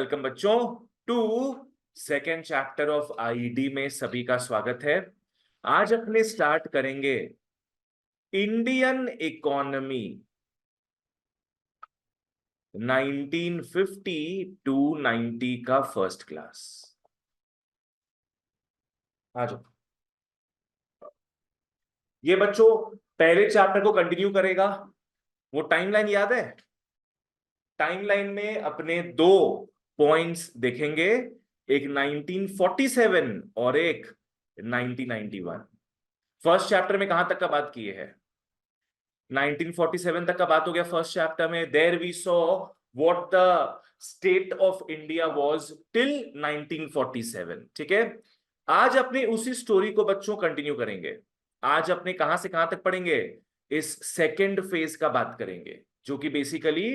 Welcome बच्चों to second chapter of ID में सभी का स्वागत है। आज अपने स्टार्ट करेंगे इंडियन इकोनॉमी 1950 टू 90 का फर्स्ट क्लास। आ जाओ। ये बच्चों पहले चैप्टर को कंटिन्यू करेगा। वो टाइमलाइन याद है? टाइमलाइन में अपने दो पॉइंट्स देखेंगे, एक 1947 और एक 1991। फर्स्ट चैप्टर में कहां तक का बात किए है? 1947 तक का बात हो गया फर्स्ट चैप्टर में। There we saw what the state of India was till 1947। ठीक है, आज अपने उसी स्टोरी को बच्चों कंटिन्यू करेंगे। आज अपने कहां से कहां तक पढ़ेंगे? इस सेकेंड फेज का बात करेंगे, जो कि बेसिकली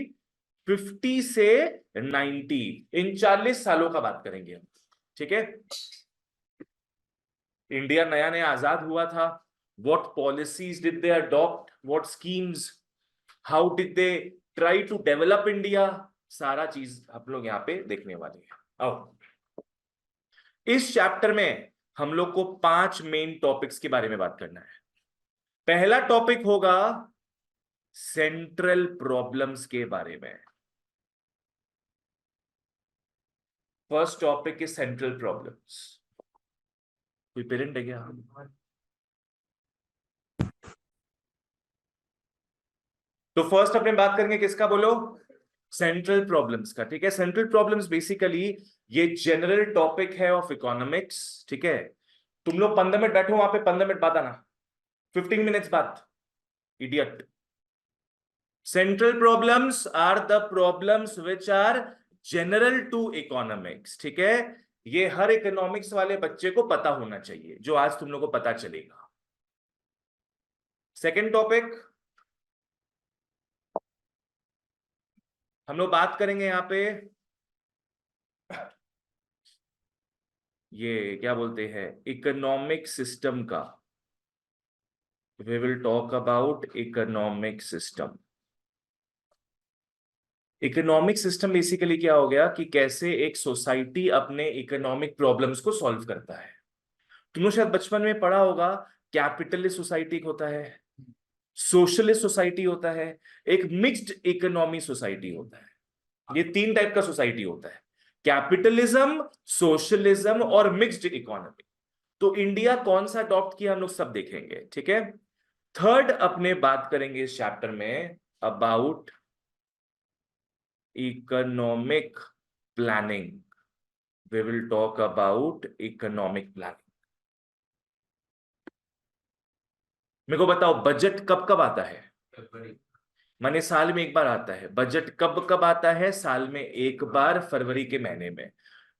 50 से 90 इन 40 सालों का बात करेंगे हम। ठीक है, इंडिया नया नया आजाद हुआ था। What policies did they adopt? What schemes? How did they try to develop India? सारा चीज हम लोग यहाँ पे देखने वाले हैं। आओ, इस चैप्टर में हम लोग को 5 मेन टॉपिक्स के बारे में बात करना है। पहला टॉपिक होगा सेंट्रल प्रॉब्लम्स के बारे में। First topic is central problems. कोई पेरेंट है क्या? तो फर्स्ट अपने बात करेंगे किसका, बोलो? सेंट्रल प्रॉब्लम्स का। ठीक है, सेंट्रल प्रॉब्लम्स बेसिकली ये जनरल टॉपिक है ऑफ इकोनॉमिक्स। ठीक है, तुम लोग 15 मिनट बैठो वहां पे, 15 मिनट बाद आना, 15 मिनट्स बाद, idiot. Central problems are the problems which are general to economics. ठीक है, ये हर इकोनॉमिक्स वाले बच्चे को पता होना चाहिए, जो आज तुम लोग को पता चलेगा। सेकेंड टॉपिक हम लोग बात करेंगे यहां पे, ये क्या बोलते हैं, इकोनॉमिक सिस्टम का। We will talk about economic system. Economic system basically क्या हो गया कि कैसे एक सोसाइटी अपने इकोनॉमिक प्रॉब्लम्स को सॉल्व करता है। तुमने शायद बचपन में पढ़ा होगा, कैपिटलिस्ट सोसाइटी होता है, सोशलिस्ट सोसाइटी होता है, एक मिक्स्ड इकोनॉमी सोसाइटी होता है। ये 3 टाइप का सोसाइटी होता है, कैपिटलिज्म, सोशलिज्म और मिक्स्ड इकोनॉमी। तो इंडिया कौन सा अडॉप्ट किया हम लोग सब देखेंगे। ठीक है, थर्ड अपने बात करेंगे इस चैप्टर में about economic planning. We will talk about economic planning. मेरे को बताओ, बजट कब कब आता है? माने साल में एक बार आता है। बजट कब कब आता है? साल में एक बार, फरवरी के महीने में।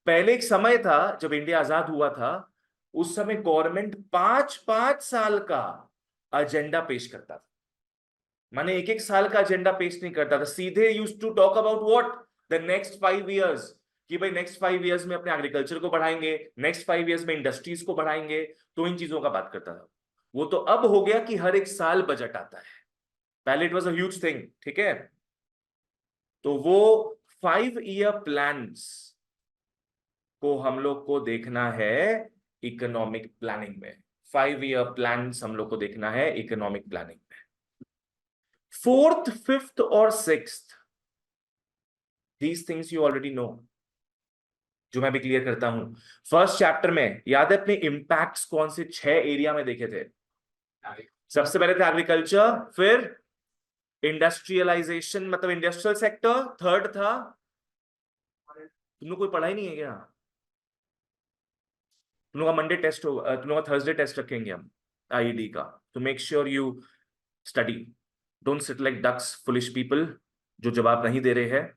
पहले एक समय था जब इंडिया आजाद हुआ था, उस समय गवर्नमेंट 5-5 साल का एजेंडा पेश करता था। माने एक एक साल का एजेंडा पेश नहीं करता था, सीधे used to talk about what, the next 5 years, कि भाई नेक्स्ट 5 इयर्स में अपने एग्रीकल्चर को बढ़ाएंगे, नेक्स्ट 5 इयर्स में इंडस्ट्रीज को बढ़ाएंगे। तो इन चीजों का बात करता था। वो तो अब हो गया कि हर एक साल बजट आता है। पहले it was a huge thing. ठीक है, तो वो 5 ईयर प्लान्स को हम लोग को देखना है इकोनॉमिक प्लानिंग में। 5 ईयर प्लान्स हम लोग को देखना है इकोनॉमिक प्लानिंग में। फोर्थ, फिफ्थ और sixth, these things you already know, जो मैं भी क्लियर करता हूं। फर्स्ट चैप्टर में याद है अपने इंपैक्ट्स कौन से 6 एरिया में देखे थे? सबसे पहले था एग्रीकल्चर, फिर इंडस्ट्रियलाइजेशन मतलब इंडस्ट्रियल सेक्टर, थर्ड था, तुम लोग कोई पढ़ाई नहीं है क्या? तुम लोग का मंडे टेस्ट होगा, तुम लोग का थर्सडे टेस्ट रखेंगे हम आईडी का। तो make sure you study, don't sit like ducks, foolish people जो जवाब नहीं दे रहे हैं।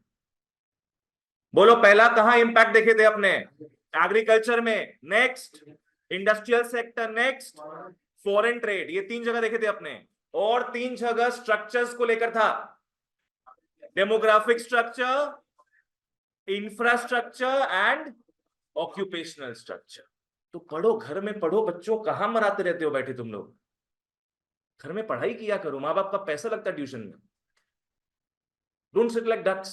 बोलो, पहला कहां इंपैक्ट देखे थे अपने? एग्रीकल्चर में, next industrial sector, next foreign trade. ये 3 जगह देखे थे अपने। और 3 जगह स्ट्रक्चर्स को लेकर था, demographic structure, infrastructure and occupational structure. तो पढ़ो, घर में पढ़ो बच्चों, कहां मराते रहते हो बैठे तुम लोग? घर में पढ़ाई किया करो, माँ बाप का पैसा लगता है ट्यूशन में। Don't sit like ducks.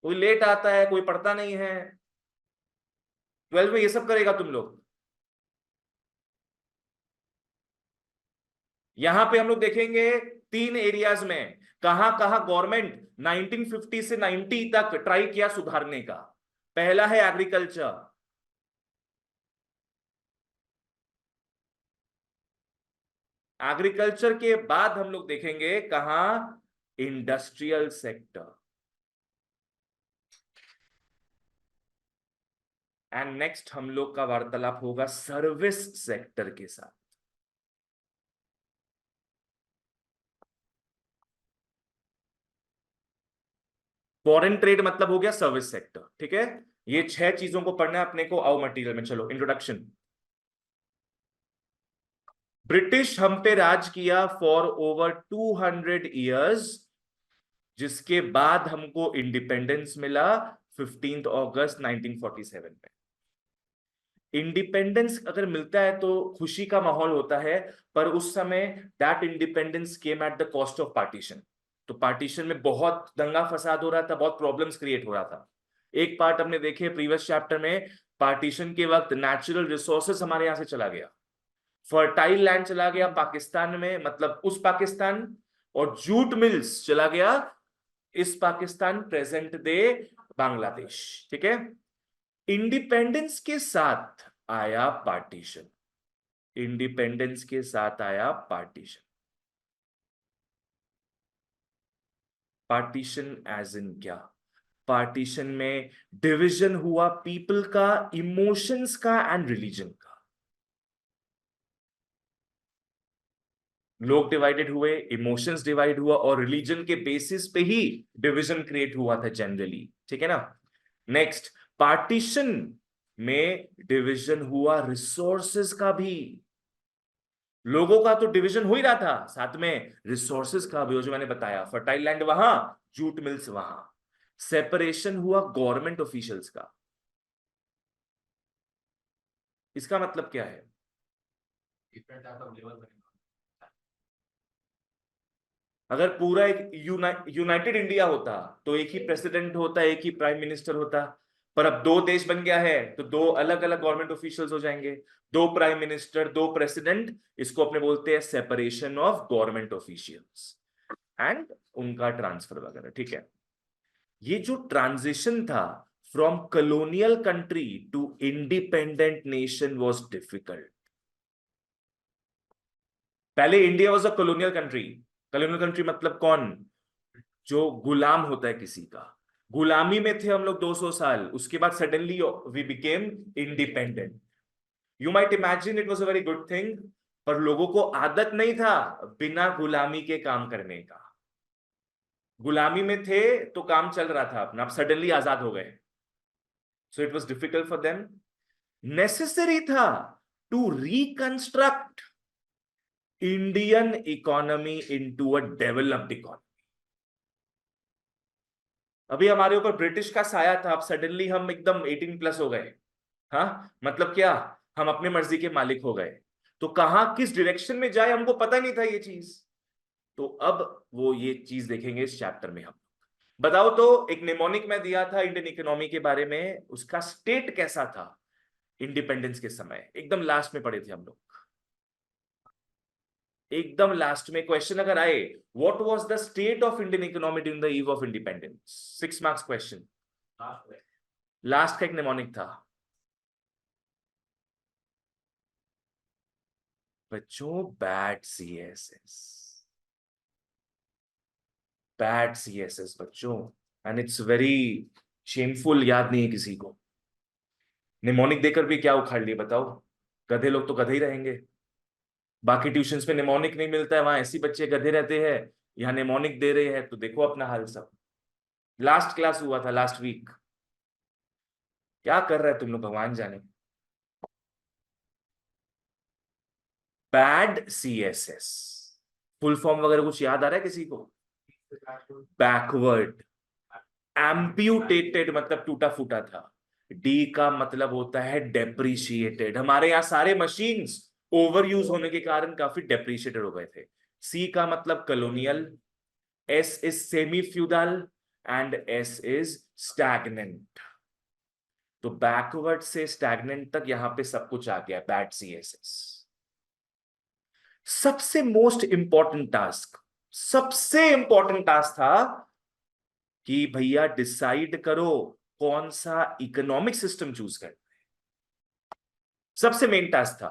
कोई लेट आता है, कोई पढ़ता नहीं है। 12 में ये सब करेगा तुम लोग। यहां पे हम लोग देखेंगे 3 एरियाज में कहां कहां गवर्नमेंट 1950 से 90 तक ट्राई किया सुधारने का। पहला है एग्रीकल्चर। एग्रीकल्चर के बाद हम लोग देखेंगे कहां, इंडस्ट्रियल सेक्टर। एंड नेक्स्ट हम लोग का वार्तालाप होगा सर्विस सेक्टर के साथ। फॉरेन ट्रेड मतलब हो गया सर्विस सेक्टर, ठीक है। ये 6 चीजों को पढ़ना है अपने को। आओ मटेरियल में चलो। इंट्रोडक्शन। ब्रिटिश हम पे राज किया फॉर ओवर 200 ईयर्स, जिसके बाद हमको इंडिपेंडेंस मिला 15 अगस्त 1947 में। इंडिपेंडेंस अगर मिलता है तो खुशी का माहौल होता है, पर उस समय that independence came at the cost of partition. तो पार्टीशन में बहुत दंगा फसाद हो रहा था, बहुत प्रॉब्लम्स क्रिएट हो रहा था। एक पार्ट हमने देखे प्रीवियस चैप्टर में, पार्टीशन के वक्त नेचुरल रिसोर्सेस हमारे यहां से चला गया, फर्टाइल लैंड चला गया पाकिस्तान में, मतलब उस पाकिस्तान, और जूट मिल्स चला गया इस पाकिस्तान प्रेजेंट डे बांग्लादेश, ठीक है। इंडिपेंडेंस के साथ आया पार्टीशन। इंडिपेंडेंस के साथ आया पार्टीशन। पार्टीशन एज इन क्या? पार्टीशन में डिवीजन हुआ पीपल का, इमोशंस का एंड रिलीजन का। लोग डिवाइडेड हुए, इमोशंस डिवाइड हुआ, और रिलीजन के बेसिस पे ही डिवीजन क्रिएट हुआ था जनरली, ठीक है ना। नेक्स्ट, पार्टीशन में डिवीजन हुआ रिसोर्सेज का भी। लोगों का तो डिवीजन हो ही रहा था, साथ में रिसोर्सेज का भी, जो मैंने बताया, फर्टाइल लैंड वहां, जूट मिल्स वहां। सेपरेशन हुआ गवर्नमेंट ऑफिशियल्स का। इसका मतलब क्या है? अगर पूरा एक यूनाइटेड इंडिया होता तो एक ही प्रेसिडेंट होता, एक ही प्राइम मिनिस्टर होता। पर अब 2 देश बन गया है तो 2 अलग अलग गवर्नमेंट ऑफिशियल्स हो जाएंगे, 2 प्राइम मिनिस्टर, 2 प्रेसिडेंट। इसको अपने बोलते हैं separation of government officials and उनका ट्रांसफर वगैरह, ठीक है। ये जो ट्रांजिशन था from colonial country to independent nation was difficult. पहले India was a colonial country. Colonial country मतलब कौन? जो गुलाम होता है किसी का। गुलामी में थे हम लोग 200 साल, उसके बाद suddenly we became independent. You might imagine it was a very good thing, पर लोगों को आदत नहीं था बिना गुलामी के काम करने का। गुलामी में थे तो काम चल रहा था अपना, अब सडनली आजाद हो गए, so it was difficult for them. Necessary था to reconstruct Indian economy into a developed economy. अभी हमारे ऊपर ब्रिटिश का साया था, अब सडनली हम एकदम 18 प्लस हो गए। हाँ, मतलब क्या, हम अपने मर्जी के मालिक हो गए। तो कहां किस डायरेक्शन में जाए हमको पता नहीं था ये चीज। तो अब वो ये चीज देखेंगे इस चैप्टर में हम। बताओ तो, एक निमोनिक में दिया था इंडियन इकोनॉमी के बारे में, उसका स्टेट कैसा था इंडिपेंडेंस के समय, एकदम लास्ट में पढ़े थे हम लोग। एकदम लास्ट में क्वेश्चन अगर आए, what was the state of Indian economy during the eve of independence, 6 marks question. Last का एक निमोनिक था बच्चों, बैड सीएसएस। बैड सीएसएस बच्चों, एंड इट्स वेरी शेमफुल, याद नहीं है किसी को। निमोनिक देकर भी क्या उखाड़ लिए बताओ? गधे लोग तो गधे ही रहेंगे। बाकी ट्यूशंस में निमोनिक नहीं मिलता है, वहां ऐसी बच्चे गधे रहते हैं, यहाँ निमोनिक दे रहे हैं, तो देखो अपना हाल सब। लास्ट क्लास हुआ था लास्ट वीक, क्या कर रहे हैं तुम लोग भगवान जाने। बैड सीएसएस फुल फॉर्म वगैरह कुछ याद आ रहा है किसी को? बैकवर्ड। एम्प्यूटेटेड मतलब टूटा फूटा था। डी का मतलब होता है डेप्रिशिएटेड। हमारे यहाँ सारे मशीन्स ओवर यूज होने के कारण काफी डेप्रिशिएटेड हो गए थे। सी का मतलब colonial. S is semi feudal and S is stagnant. तो बैकवर्ड से स्टैग्नेंट तक यहां पे सब कुछ आ गया, बैड सीएसएस। सबसे इंपॉर्टेंट टास्क था कि भैया डिसाइड करो कौन सा इकोनॉमिक सिस्टम चूज करना है। सबसे मेन टास्क था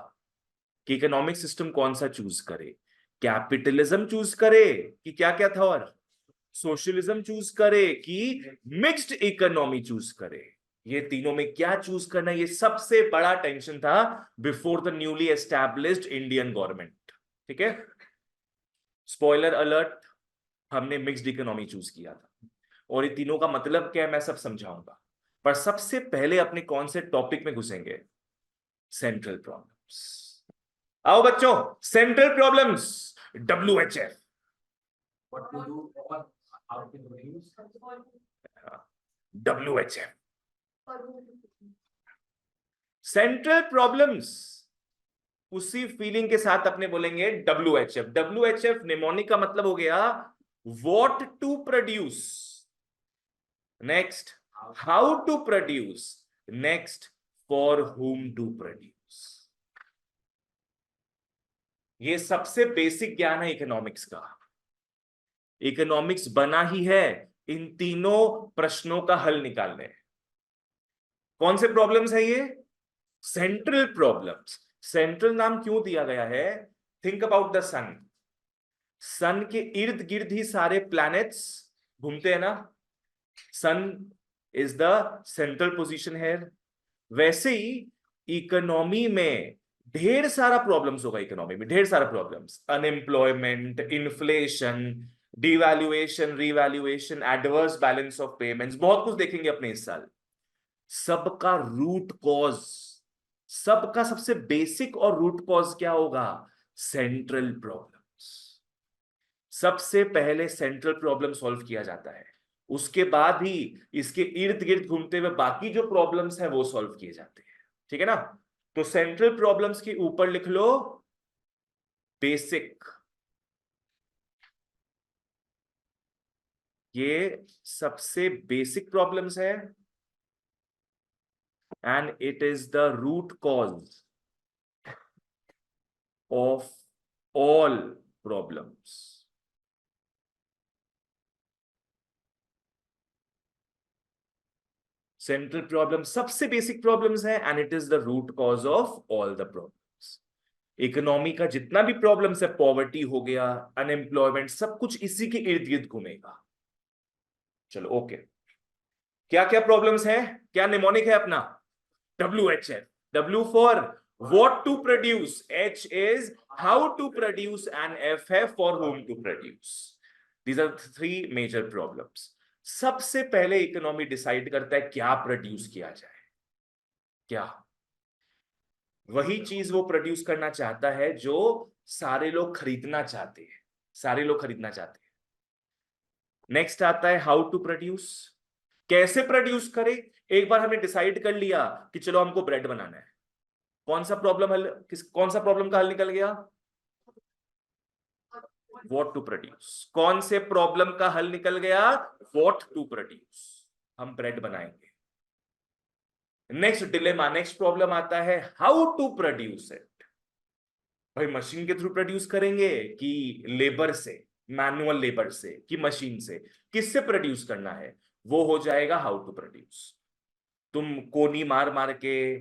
कि इकोनॉमिक सिस्टम कौन सा चूज करे, कैपिटलिज्म चूज करे कि क्या क्या था, और सोशलिज्म चूज करे कि मिक्स्ड इकोनॉमी चूज करे। ये तीनों में क्या चूज करना, ये सबसे बड़ा टेंशन था before the newly established Indian government. ठीक है, स्पॉइलर अलर्ट, हमने मिक्स्ड इकोनॉमी चूज किया था। और ये तीनों का मतलब क्या है मैं सब समझाऊंगा, पर सबसे पहले अपने कौन से टॉपिक में घुसेंगे, सेंट्रल प्रॉब्लम्स। आओ बच्चों, central problems, WHF। WHF, central problems. उसी फीलिंग के साथ अपने बोलेंगे WHF। WHF निमोनिक का मतलब हो गया what to produce, next how to produce, next for whom to produce. ये सबसे बेसिक ज्ञान है इकोनॉमिक्स का। इकोनॉमिक्स बना ही है इन तीनों प्रश्नों का हल निकालने। कौन से प्रॉब्लम्स है ये, सेंट्रल प्रॉब्लम्स। सेंट्रल नाम क्यों दिया गया है, थिंक अबाउट द सन। सन के इर्द गिर्द ही सारे प्लैनेट्स घूमते हैं ना, सन इज द सेंट्रल पोजीशन है। वैसे ही इकोनॉमी में ढेर सारा प्रॉब्लम्स होगा, इकोनॉमी में ढेर सारा problems, unemployment, inflation, devaluation, revaluation, adverse balance of payments, बहुत कुछ देखेंगे अपने इस साल। सबका रूट कॉज, सबका सबसे बेसिक और रूट कॉज क्या होगा, सेंट्रल प्रॉब्लम्स। सबसे पहले सेंट्रल प्रॉब्लम सॉल्व किया जाता है, उसके बाद ही इसके इर्द गिर्द घूमते हुए बाकी जो प्रॉब्लम्स हैं वो सॉल्व किए जाते हैं। ठीक है ना, तो सेंट्रल प्रॉब्लम्स के ऊपर लिख लो बेसिक। ये सबसे बेसिक प्रॉब्लम्स है and it is the root cause of all problems. Central problem सबसे बेसिक प्रॉब्लम्स है and it is the root cause of all the problems. Economy का जितना भी प्रॉब्लम्स है, पॉवर्टी हो गया, अनएम्प्लॉयमेंट, सब कुछ इसी के इर्द गिर्द घूमेगा। चलो ओके, क्या क्या प्रॉब्लम्स है, क्या निमोनिक है अपना, WHF। W for what to produce, H is how to produce, and F है for whom to produce. These are three major problems. सबसे पहले इकोनॉमी डिसाइड करता है क्या प्रोड्यूस किया जाए, क्या वही चीज वो प्रोड्यूस करना चाहता है जो सारे लोग खरीदना चाहते हैं, सारे लोग खरीदना चाहते हैं। नेक्स्ट आता है हाउ टू प्रोड्यूस, कैसे प्रोड्यूस करे। एक बार हमने डिसाइड कर लिया कि चलो हमको ब्रेड बनाना है, कौन सा प्रॉब्लम हल, कौन सा प्रॉब्लम का हल निकल गया, व्हाट टू प्रोड्यूस। कौन से प्रॉब्लम का हल निकल गया, व्हाट टू प्रोड्यूस, हम ब्रेड बनाएंगे। नेक्स्ट डिलेमा, नेक्स्ट प्रॉब्लम आता है हाउ टू प्रोड्यूस इट। भाई मशीन के थ्रू प्रोड्यूस करेंगे कि लेबर से, मैनुअल लेबर से कि मशीन से, किससे प्रोड्यूस करना है, वो हो जाएगा हाउ टू प्रोड्यूस। तुम कोनी मार मार के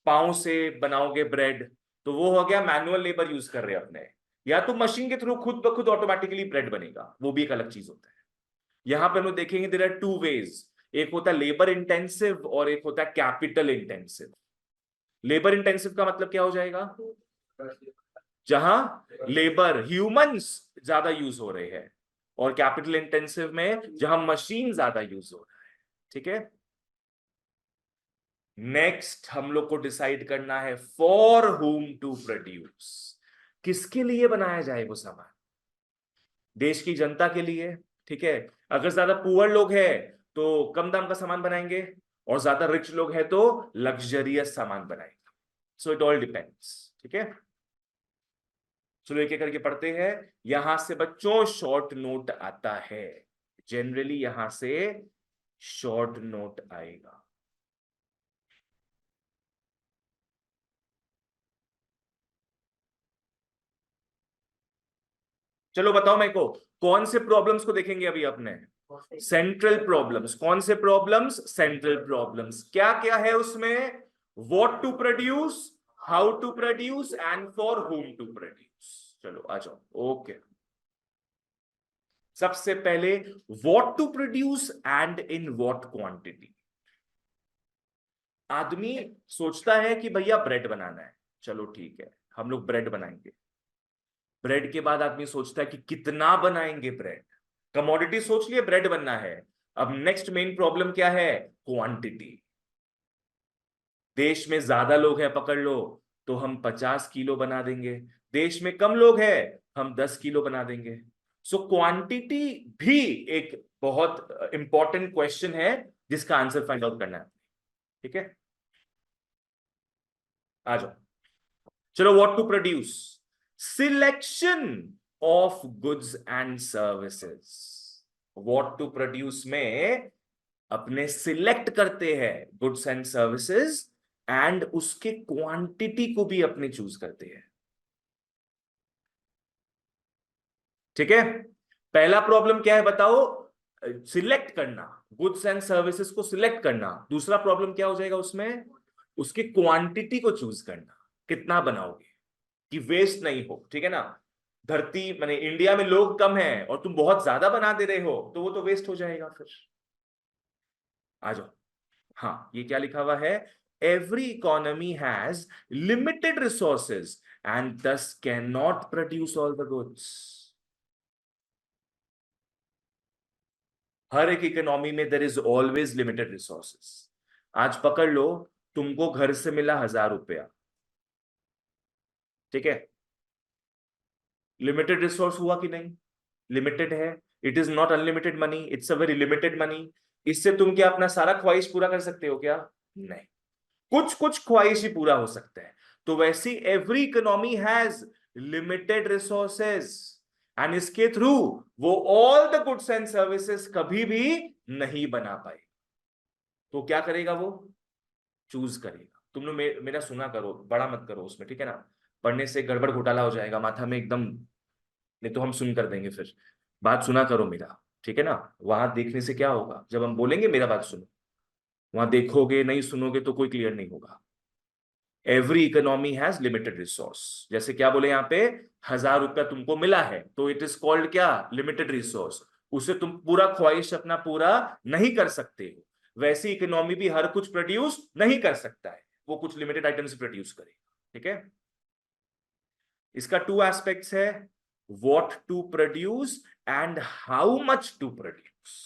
पांव से बनाओगे ब्रेड तो वो हो गया मैनुअल लेबर यूज कर रहे हैं अपने, या तो मशीन के थ्रू खुद ब खुद ऑटोमेटिकली ब्रेड बनेगा, वो भी एक अलग चीज होता है। यहां पे हम लोग देखेंगे देयर आर टू वेज, एक होता है लेबर इंटेंसिव और एक होता है कैपिटल इंटेंसिव। लेबर इंटेंसिव का मतलब क्या हो जाएगा, जहां लेबर ह्यूमंस ज्यादा यूज हो रहे हैं, और कैपिटल इंटेंसिव में जहां मशीन ज्यादा यूज हो रहा है। ठीक है, नेक्स्ट हम लोग को डिसाइड करना है फॉर हुम टू प्रोड्यूस, किसके लिए बनाया जाए वो सामान, देश की जनता के लिए। ठीक है, अगर ज्यादा पुअर लोग हैं तो कम दाम का सामान बनाएंगे, और ज्यादा रिच लोग हैं तो लग्जरियस सामान बनाएंगे। So it all depends. ठीक है, चलो एक एक करके पढ़ते हैं। यहां से बच्चों शॉर्ट नोट आता है, जनरली यहां से शॉर्ट नोट आएगा। चलो बताओ मेरे को, कौन से प्रॉब्लम्स को देखेंगे अभी अपने? Central problems. कौन से प्रॉब्लम्स? Central problems. क्या क्या है उसमें? What to produce, how to produce and for whom to produce. चलो आ जाओ। ओके, सबसे पहले what to produce and in what quantity. आदमी सोचता है कि भैया ब्रेड बनाना है, चलो ठीक है हम लोग ब्रेड बनाएंगे। ब्रेड के बाद आदमी सोचता है कि कितना बनाएंगे ब्रेड। कमोडिटी सोच लिए, ब्रेड बनना है। अब नेक्स्ट मेन प्रॉब्लम क्या है? क्वांटिटी। देश में ज्यादा लोग हैं पकड़ लो, तो हम 50 किलो बना देंगे। देश में कम लोग हैं, हम 10 किलो बना देंगे। सो क्वांटिटी भी एक बहुत इंपॉर्टेंट क्वेश्चन है जिसका आंसर फाइंड आउट करना है। ठीक है, आ जाओ। चलो, what to produce, selection of goods and services. What to produce में अपने सिलेक्ट करते हैं गुड्स एंड सर्विसेज, एंड उसके क्वांटिटी को भी अपने चूज करते हैं। ठीक है, पहला प्रॉब्लम क्या है बताओ? सिलेक्ट करना, गुड्स एंड सर्विसेज को सिलेक्ट करना। दूसरा प्रॉब्लम क्या हो जाएगा उसमें? उसकी क्वांटिटी को चूज करना, कितना बनाओगे कि वेस्ट नहीं हो। ठीक है ना, धरती माने इंडिया में लोग कम हैं और तुम बहुत ज्यादा बना दे रहे हो, तो वो तो वेस्ट हो जाएगा फिर। आ जाओ। हाँ, ये क्या लिखा हुआ है? Every economy has limited resources and thus can not produce all the goods. हर एक इकोनॉमी में there is always limited resources. आज पकड़ लो, तुमको घर से मिला 1000 रुपया, ठीक है, लिमिटेड रिसोर्स हुआ कि नहीं? लिमिटेड है। It is not unlimited money, it's a very limited money. इससे तुम क्या अपना सारा ख्वाहिश पूरा कर सकते हो क्या? नहीं, कुछ कुछ ख्वाहिश ही पूरा हो सकता है। तो वैसी every economy has limited resources, and इसके थ्रू वो all the goods and services कभी भी नहीं बना पाए। तो क्या करेगा वो? चूज करेगा। तुम लोग मेरा सुना करो, बड़ा मत करो उसमें, ठीक है ना? पढ़ने से गड़बड़ घोटाला हो जाएगा माथा में एकदम, नहीं तो हम सुन कर देंगे फिर। बात सुना करो मेरा, ठीक है ना? वहां देखने से क्या होगा, जब हम बोलेंगे मेरा बात सुनो, वहां देखोगे नहीं सुनोगे तो कोई क्लियर नहीं होगा। Every economy has limited resource. जैसे क्या बोले यहाँ पे, 1000 रुपया तुमको मिला है तो इट इज कॉल्ड क्या? Limited resource. उसे तुम पूरा ख्वाहिश अपना पूरा नहीं कर सकते हो। वैसी इकोनॉमी भी हर कुछ प्रोड्यूस नहीं कर सकता है, वो कुछ लिमिटेड आइटम्स प्रोड्यूस करेगा। ठीक है, इसका टू एस्पेक्ट्स है, what to produce and how much to produce.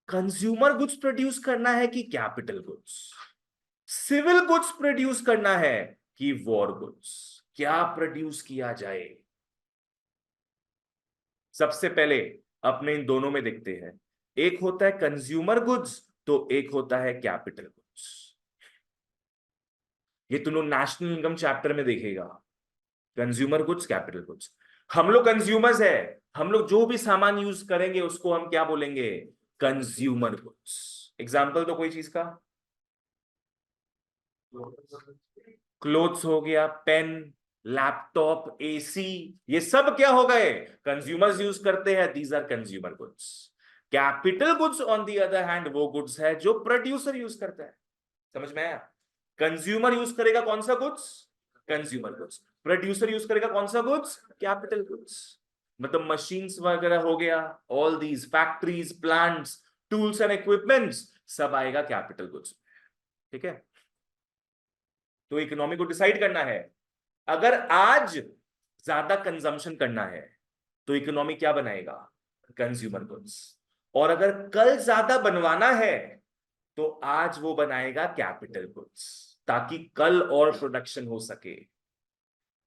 Consumer goods produce करना है कि capital goods? Civil goods produce करना है कि वॉर गुड्स? क्या प्रोड्यूस किया जाए? सबसे पहले अपने इन दोनों में देखते हैं। एक होता है कंज्यूमर गुड्स, तो एक होता है कैपिटल गुड्स। ये तुम लोग नेशनल इनकम चैप्टर में देखेगा, कंज्यूमर गुड्स, कैपिटल गुड्स। हम लोग कंज्यूमर्स है, हम लोग जो भी सामान यूज करेंगे उसको हम क्या बोलेंगे? Consumer goods. एग्जाम्पल तो कोई चीज का, क्लोथ्स हो गया, पेन, लैपटॉप, एसी, ये सब क्या हो गए? कंज्यूमर्स यूज करते हैं, these are consumer goods. Capital goods on the other hand वो गुड्स है जो प्रोड्यूसर यूज करता है। समझ में आया? कंज्यूमर यूज करेगा कौन सा goods? Consumer goods. Producer use करेगा कौन सा गुड्स? Capital goods. मतलब मशीन्स वगैरह हो गया, all these factories, plants, tools and equipments, सब आएगा कैपिटल गुड्स। ठीक है, तो इकोनॉमी को डिसाइड करना है। अगर आज ज्यादा कंजम्पशन करना है तो इकोनॉमी क्या बनाएगा? Consumer goods. और अगर कल ज्यादा बनवाना है तो आज वो बनाएगा कैपिटल गुड्स, ताकि कल और प्रोडक्शन हो सके।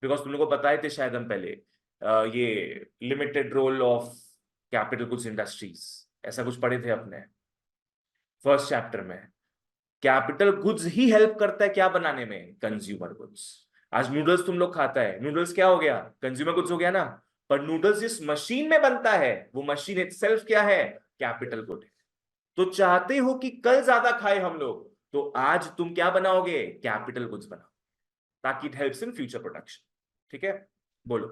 बिकॉज तुम लोगों को बताए थे शायद हम पहले, ये limited role of capital goods industries, ऐसा कुछ पढ़े थे अपने फर्स्ट चैप्टर में। कैपिटल गुड्स ही हेल्प करता है क्या बनाने में? Consumer goods. आज नूडल्स तुम लोग खाता है, नूडल्स क्या हो गया? कंज्यूमर गुड्स हो गया ना। पर नूडल्स जिस मशीन में बनता है वो मशीन इटसेल्फ क्या है? कैपिटल गुड है। तो चाहते हो कि कल ज्यादा खाए हम लोग, तो आज तुम क्या बनाओगे, कैपिटल गुड्स बनाओ, ताकि it helps in future production. ठीक है, बोलो।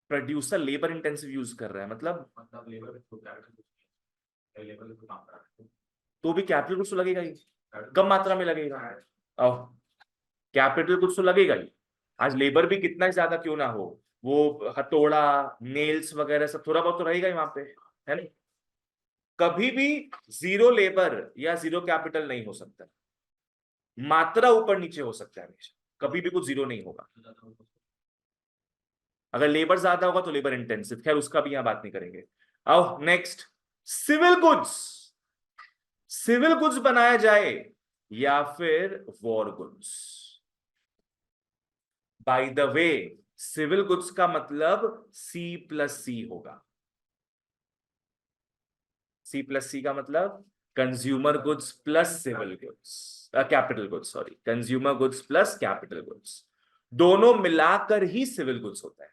प्रोड्यूसर लेबर इंटेंसिव यूज कर रहा है, मतलब लेबर तो भी कैपिटल गुड्स तो लगेगा ही, कम मात्रा में लगेगा। अब कैपिटल गुड्स तो लगेगा ही। आज लेबर भी कितना ही ज्यादा क्यों ना हो, वो हथौड़ा, नेल्स वगैरह सब थोड़ा बहुत तो रहेगा ही वहां पे, है ना। कभी भी जीरो लेबर या जीरो कैपिटल नहीं हो सकता, मात्रा ऊपर नीचे हो सकता है हमेशा, कभी भी कुछ जीरो नहीं होगा। अगर लेबर ज्यादा होगा तो लेबर इंटेंसिव, खैर उसका भी यहां बात नहीं करेंगे। आओ next, civil goods. Civil goods बनाया जाए या फिर war goods. By the way, civil goods का मतलब C+C होगा। C+C का मतलब consumer goods plus civil goods, capital goods, sorry, consumer goods plus capital goods, दोनों मिलाकर ही सिविल गुड्स होता है।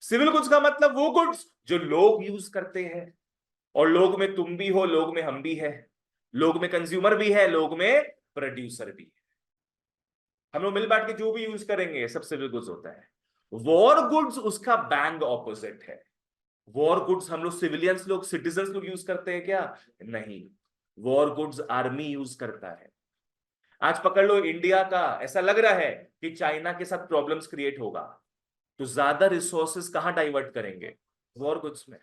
सिविल गुड्स का मतलब वो गुड्स जो लोग यूज करते हैं, और लोग में तुम भी हो, लोग में हम भी है, लोग में कंज्यूमर भी है, लोग में प्रोड्यूसर भी है, हम लोग मिल बांट के जो भी यूज करेंगे सब सिविल गुड्स होता है। वॉर गुड्स उसका बैंग ऑपोजिट है। वॉर गुड्स हम लोग सिविलियंस लोग, सिटीजन्स लोग यूज करते हैं क्या, नहीं, वॉर गुड्स आर्मी यूज करता है। आज पकड़ लो, इंडिया का ऐसा लग रहा है कि चाइना के साथ प्रॉब्लम्स क्रिएट होगा, तो ज्यादा रिसोर्सेस कहां डाइवर्ट करेंगे, वॉर गुड्स में।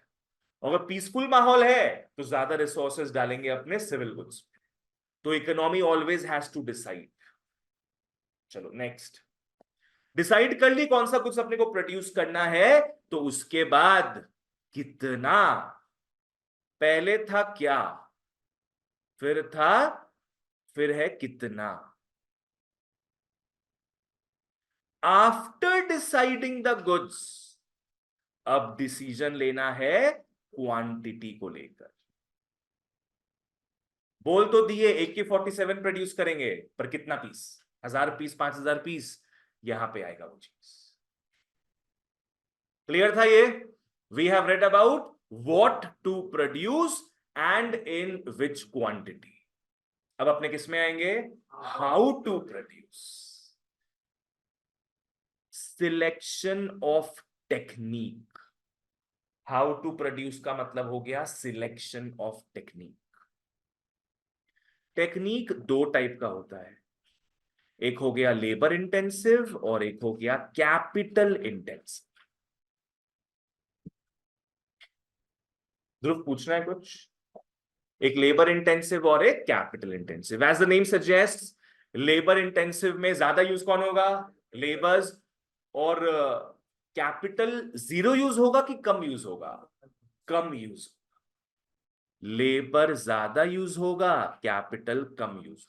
अगर पीसफुल माहौल है तो ज्यादा रिसोर्सेस डालेंगे अपने सिविल गुड्स में। तो economy always has to decide. चलो नेक्स्ट, डिसाइड कर ली कौन सा कुछ अपने को प्रोड्यूस करना है, तो उसके बाद कितना। पहले था क्या, फिर था, फिर है कितना। आफ्टर डिसाइडिंग द गुड्स, अब डिसीजन लेना है क्वांटिटी को लेकर। बोल तो दिए AK-47 प्रोड्यूस करेंगे, पर कितना पीस, 1000 पीस, 5000 पीस, यहां पे आएगा वो चीज। क्लियर था ये। We have read about what to produce and in which quantity. अब अपने किस में आएंगे, how to produce. Selection of technique. How to produce का मतलब हो गया सिलेक्शन ऑफ टेक्निक। टेक्निक दो टाइप का होता है, एक हो गया लेबर इंटेंसिव और एक हो गया कैपिटल इंटेंसिव। ध्रुव पूछना है कुछ, एक लेबर इंटेंसिव और एक capital intensive. As the name suggest, labour intensive में ज्यादा यूज कौन होगा, लेबर्स, और कैपिटल जीरो यूज होगा कि कम यूज होगा, कम यूज। लेबर ज्यादा यूज होगा, कैपिटल कम यूज।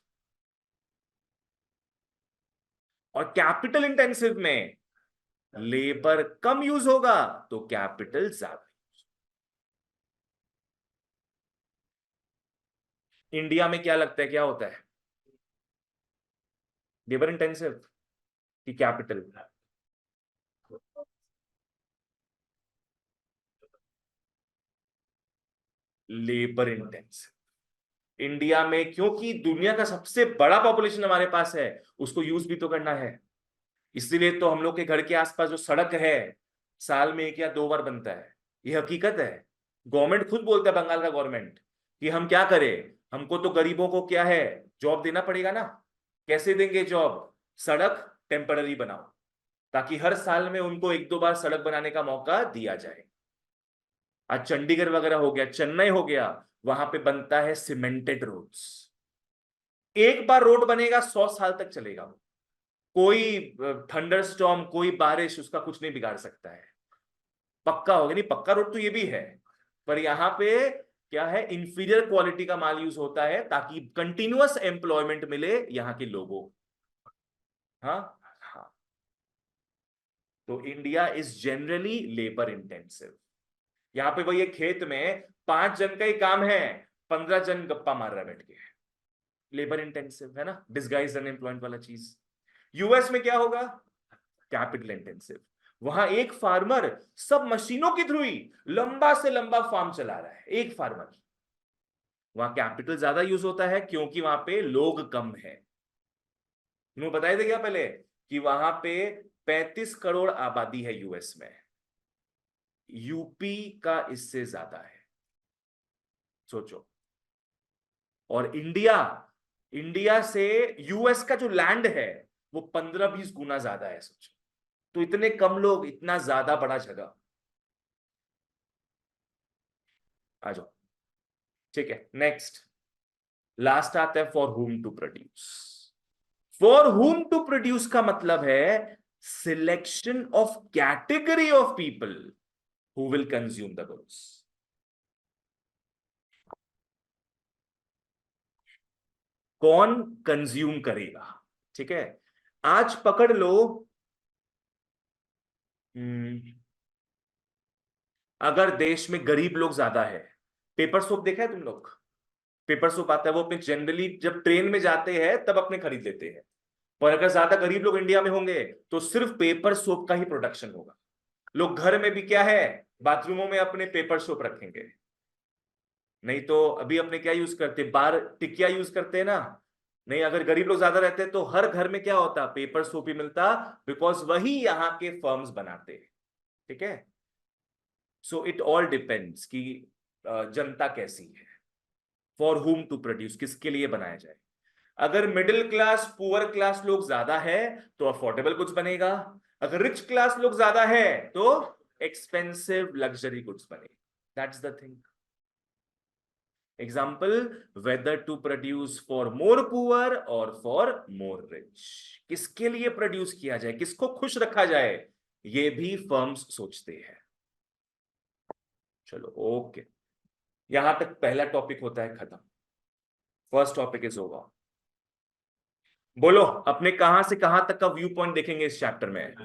और कैपिटल इंटेंसिव में लेबर कम यूज होगा तो कैपिटल ज्यादा। इंडिया में क्या लगता है क्या होता है, लेबर इंटेंसिव कि कैपिटल। लेबर इंटेंसिव इंडिया में, क्योंकि दुनिया का सबसे बड़ा पॉपुलेशन हमारे पास है, उसको यूज भी तो करना है। इसीलिए तो हम लोग के घर के आसपास जो सड़क है, साल में 1 या 2 बार बनता है। ये हकीकत है। गवर्नमेंट खुद बोलता है, बंगाल का गवर्नमेंट, कि हम क्या करें, हमको तो गरीबों को क्या है, जॉब देना पड़ेगा ना। कैसे देंगे जॉब, सड़क टेम्पररी बनाओ, ताकि हर साल में उनको 1-2 बार सड़क बनाने का मौका दिया जाए। आज चंडीगढ़ वगैरह हो गया, चेन्नई हो गया, वहां पे बनता है सीमेंटेड रोड्स। एक बार रोड बनेगा, 100 साल तक चलेगा। कोई थंडर स्टॉर्म, कोई बारिश उसका कुछ नहीं बिगाड़ सकता है। पक्का हो गया, नहीं पक्का रोड तो ये भी है, पर यहां पे क्या है, इंफीरियर क्वालिटी का माल यूज होता है ताकि कंटिन्यूअस एम्प्लॉयमेंट मिले यहाँ के लोगों। हाँ हाँ। तो India is generally labour intensive. यहां पे वही खेत में 5 जन का ही काम है, 15 जन गप्पा मार रहा है बैठ के, लेबर इंटेंसिव है ना, डिस्गाइज अनएम्प्लॉयमेंट वाला चीज। यूएस में क्या होगा, कैपिटल इंटेंसिव। वहां एक फार्मर सब मशीनों के थ्रू ही लंबा से लंबा फार्म चला रहा है, एक फार्मर। वहां कैपिटल ज्यादा यूज होता है क्योंकि वहां पे लोग कम है। तुमने बताया था क्या पहले कि वहां पे 35 करोड़ आबादी है यूएस में, यूपी का इससे ज्यादा है, सोचो। और इंडिया, इंडिया से यूएस का जो लैंड है वो 15-20 गुना ज्यादा है, सोचो। तो इतने कम लोग, इतना ज्यादा बड़ा जगह। आ जाओ, ठीक है। नेक्स्ट, लास्ट आता है for whom to produce. For whom to produce का मतलब है selection of category of people who will consume the goods. कौन कंज्यूम करेगा, ठीक है। आज पकड़ लो, हम्म, अगर देश में गरीब लोग ज्यादा है, पेपर सोप देखा है तुम लोग? पेपर सोप आता है, वो अपने जनरली जब ट्रेन में जाते हैं तब अपने खरीद लेते हैं। पर अगर ज्यादा गरीब लोग इंडिया में होंगे तो सिर्फ पेपर सोप का ही प्रोडक्शन होगा। लोग घर में भी क्या है, बाथरूमों में अपने पेपर सोप रखेंगे। नहीं तो अभी अपने क्या यूज करते, बार टिकिया यूज करते हैं ना। नहीं, अगर गरीब लोग ज्यादा रहते तो हर घर में क्या होता, पेपर सोप ही मिलता, बिकॉज वही यहाँ के फर्म्स बनाते हैं, ठीक है। सो इट ऑल डिपेंड्स कि जनता कैसी है। फॉर हुम टू प्रोड्यूस, किसके लिए बनाया जाए। अगर मिडिल क्लास पुअर क्लास लोग ज्यादा है तो अफोर्डेबल गुड्स बनेगा। अगर रिच क्लास लोग ज्यादा है तो एक्सपेंसिव लग्जरी गुड्स बनेगा। That's the thing. Example, whether to produce for more poor और फॉर मोर रिच, किसके लिए प्रोड्यूस किया जाए, किसको खुश रखा जाए, ये भी फर्म्स सोचते हैं। चलो ओके, यहां तक पहला टॉपिक होता है खत्म। First topic is over. बोलो अपने कहां से कहां तक का व्यू पॉइंट देखेंगे इस चैप्टर में।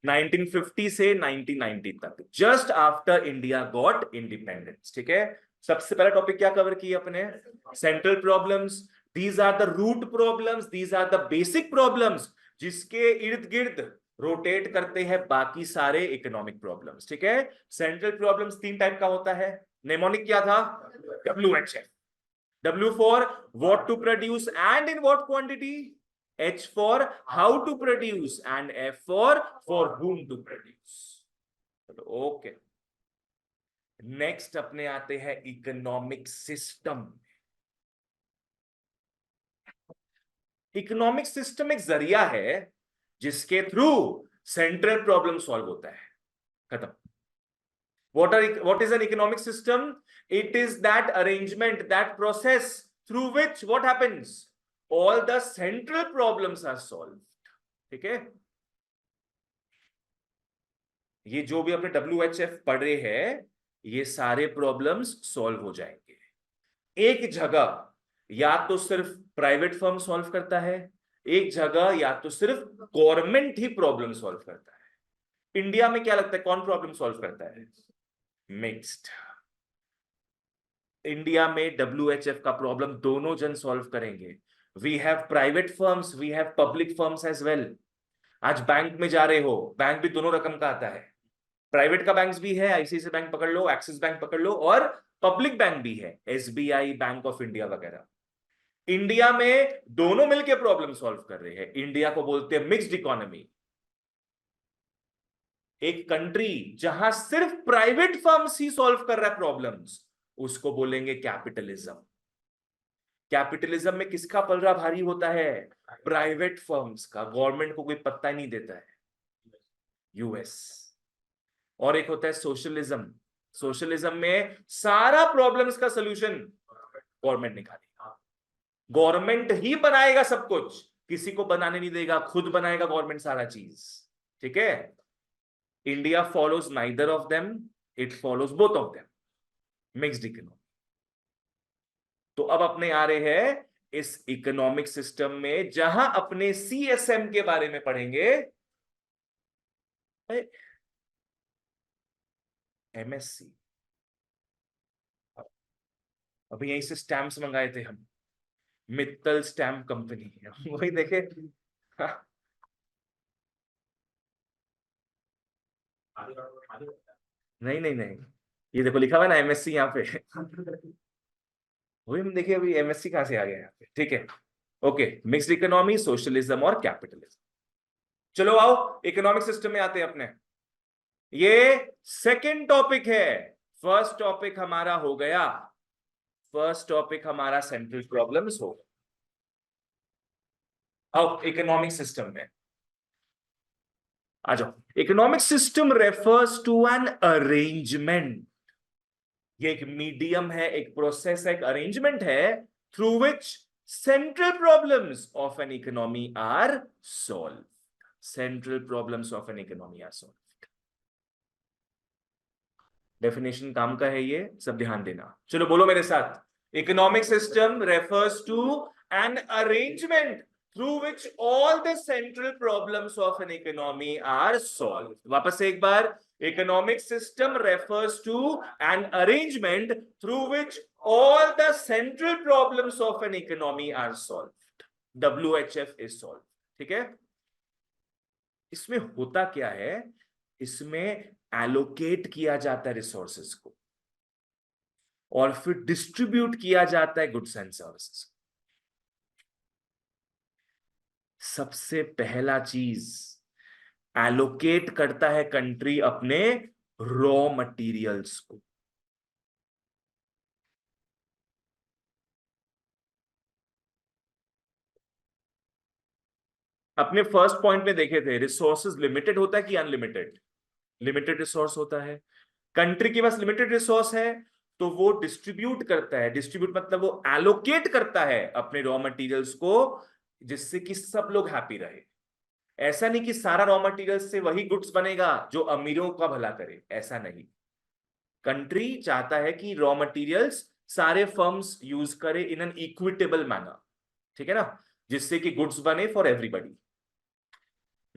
1950 से 1990 तक, just after India got independence, ठीक है। सबसे पहला टॉपिक क्या कवर किया अपने, central problems. These are the root problems, these are the basic problems जिसके इर्द गिर्द रोटेट करते हैं बाकी सारे इकोनॉमिक प्रॉब्लम्स, ठीक है। सेंट्रल प्रॉब्लम्स 3 टाइप का होता है। नेमोनिक क्या था, WHF। W for what to produce and in what quantity, H for how to produce, and F for whom to produce। Okay, next अपने आते हैं इकोनॉमिक सिस्टम। इकोनॉमिक सिस्टम एक जरिया है जिसके थ्रू सेंट्रल प्रॉब्लम सॉल्व होता है, खत्म। What is an economic system? It is that arrangement, that process through which what happens, all the central problems are solved, ठीक है। ये जो भी अपने WHF पढ़ रहे हैं, ये सारे प्रॉब्लम्स सॉल्व हो जाएंगे एक जगह। या तो सिर्फ प्राइवेट फर्म सॉल्व करता है, एक जगह या तो सिर्फ गवर्नमेंट ही प्रॉब्लम सॉल्व करता है। इंडिया में क्या लगता है कौन प्रॉब्लम सॉल्व करता है, मिक्स्ड। इंडिया में WHF का प्रॉब्लम दोनों जन सॉल्व करेंगे। We have private firms, we have public firms as well. आज बैंक में जा रहे हो, बैंक भी दोनों रकम का आता है। प्राइवेट का बैंक भी है, ICICI बैंक पकड़ लो, एक्सिस बैंक पकड़ लो, और पब्लिक बैंक भी है, SBI, बैंक ऑफ इंडिया वगैरह। इंडिया में दोनों मिलकर प्रॉब्लम सॉल्व कर रहे हैं, इंडिया को बोलते हैं मिक्स्ड इकोनॉमी। एक कंट्री जहां सिर्फ प्राइवेट फर्म्स ही सॉल्व कर रहा है प्रॉब्लम्स, उसको बोलेंगे कैपिटलिज्म। कैपिटलिज्म में किसका पलड़ा भारी होता है, प्राइवेट फर्म्स का, गवर्नमेंट को कोई पत्ता ही नहीं देता है, US। और एक होता है सोशलिज्म। सोशलिज्म में सारा प्रॉब्लम्स का सॉल्यूशन गवर्नमेंट निकालेगा, गवर्नमेंट ही बनाएगा सब कुछ, किसी को बनाने नहीं देगा, खुद बनाएगा गवर्नमेंट सारा चीज, ठीक है। India follows neither of them, it follows both of them, mixed economy. तो अब अपने आ रहे हैं इस इकोनॉमिक सिस्टम में, जहां अपने CSM के बारे में पढ़ेंगे। MSc, अभी यहीं से स्टैम्प्स मंगाए थे हम, मित्तल स्टैम्प कंपनी, वही देखे। हाँ, नहीं नहीं नहीं, ये देखो लिखा हुआ है ना एमएससी यहाँ पे। वही हम देखिए अभी एमएससी कहाँ से आ गया यहाँ पे, ठीक है। ओके, मिक्स्ड इकोनॉमी, सोशलिज्म और कैपिटलिज्म। चलो आओ इकोनॉमिक सिस्टम में आते हैं अपने। ये सेकंड टॉपिक है। फर्स्ट टॉपिक हमारा हो गया, फर्स्ट टॉपिक हमारा सेंट्रल प्रॉब्लम्स हो। अब इकोनॉमिक सिस्टम में आ जाओ। Economic system refers to an arrangement, ये एक मीडियम है, एक प्रोसेस है, एक अरेंजमेंट है through which central problems of an economy are solve. Central problems of an economy are solve. Definition काम का है ये, सब ध्यान देना। चलो बोलो मेरे साथ। Economic system refers to an arrangement through which all the central problems of an economy are solved. वापस से एक बार। Economic system refers to an arrangement through which all the central problems of an economy are solved. WHF is solved. ठीक है। इसमें होता क्या है, इसमें एलोकेट किया जाता है रिसोर्सेस को और फिर डिस्ट्रीब्यूट किया जाता है गुड्स एंड सर्विसेज। सबसे पहला चीज, एलोकेट करता है कंट्री अपने रॉ मटेरियल्स को। अपने फर्स्ट पॉइंट में देखे थे, रिसोर्सेज लिमिटेड होता है कि अनलिमिटेड? लिमिटेड रिसोर्स होता है। कंट्री के पास लिमिटेड रिसोर्स है तो वो डिस्ट्रीब्यूट करता है। डिस्ट्रीब्यूट मतलब वो एलोकेट करता है अपने रॉ मटेरियल्स को, जिससे कि सब लोग हैप्पी रहे। ऐसा नहीं कि सारा रॉ मटेरियल्स से वही गुड्स बनेगा जो अमीरों का भला करे, ऐसा नहीं। कंट्री चाहता है कि रॉ मटेरियल्स सारे फर्म्स यूज करे इन एन इक्विटेबल मैनर, ठीक है ना, जिससे कि गुड्स बने फॉर एवरीबडी।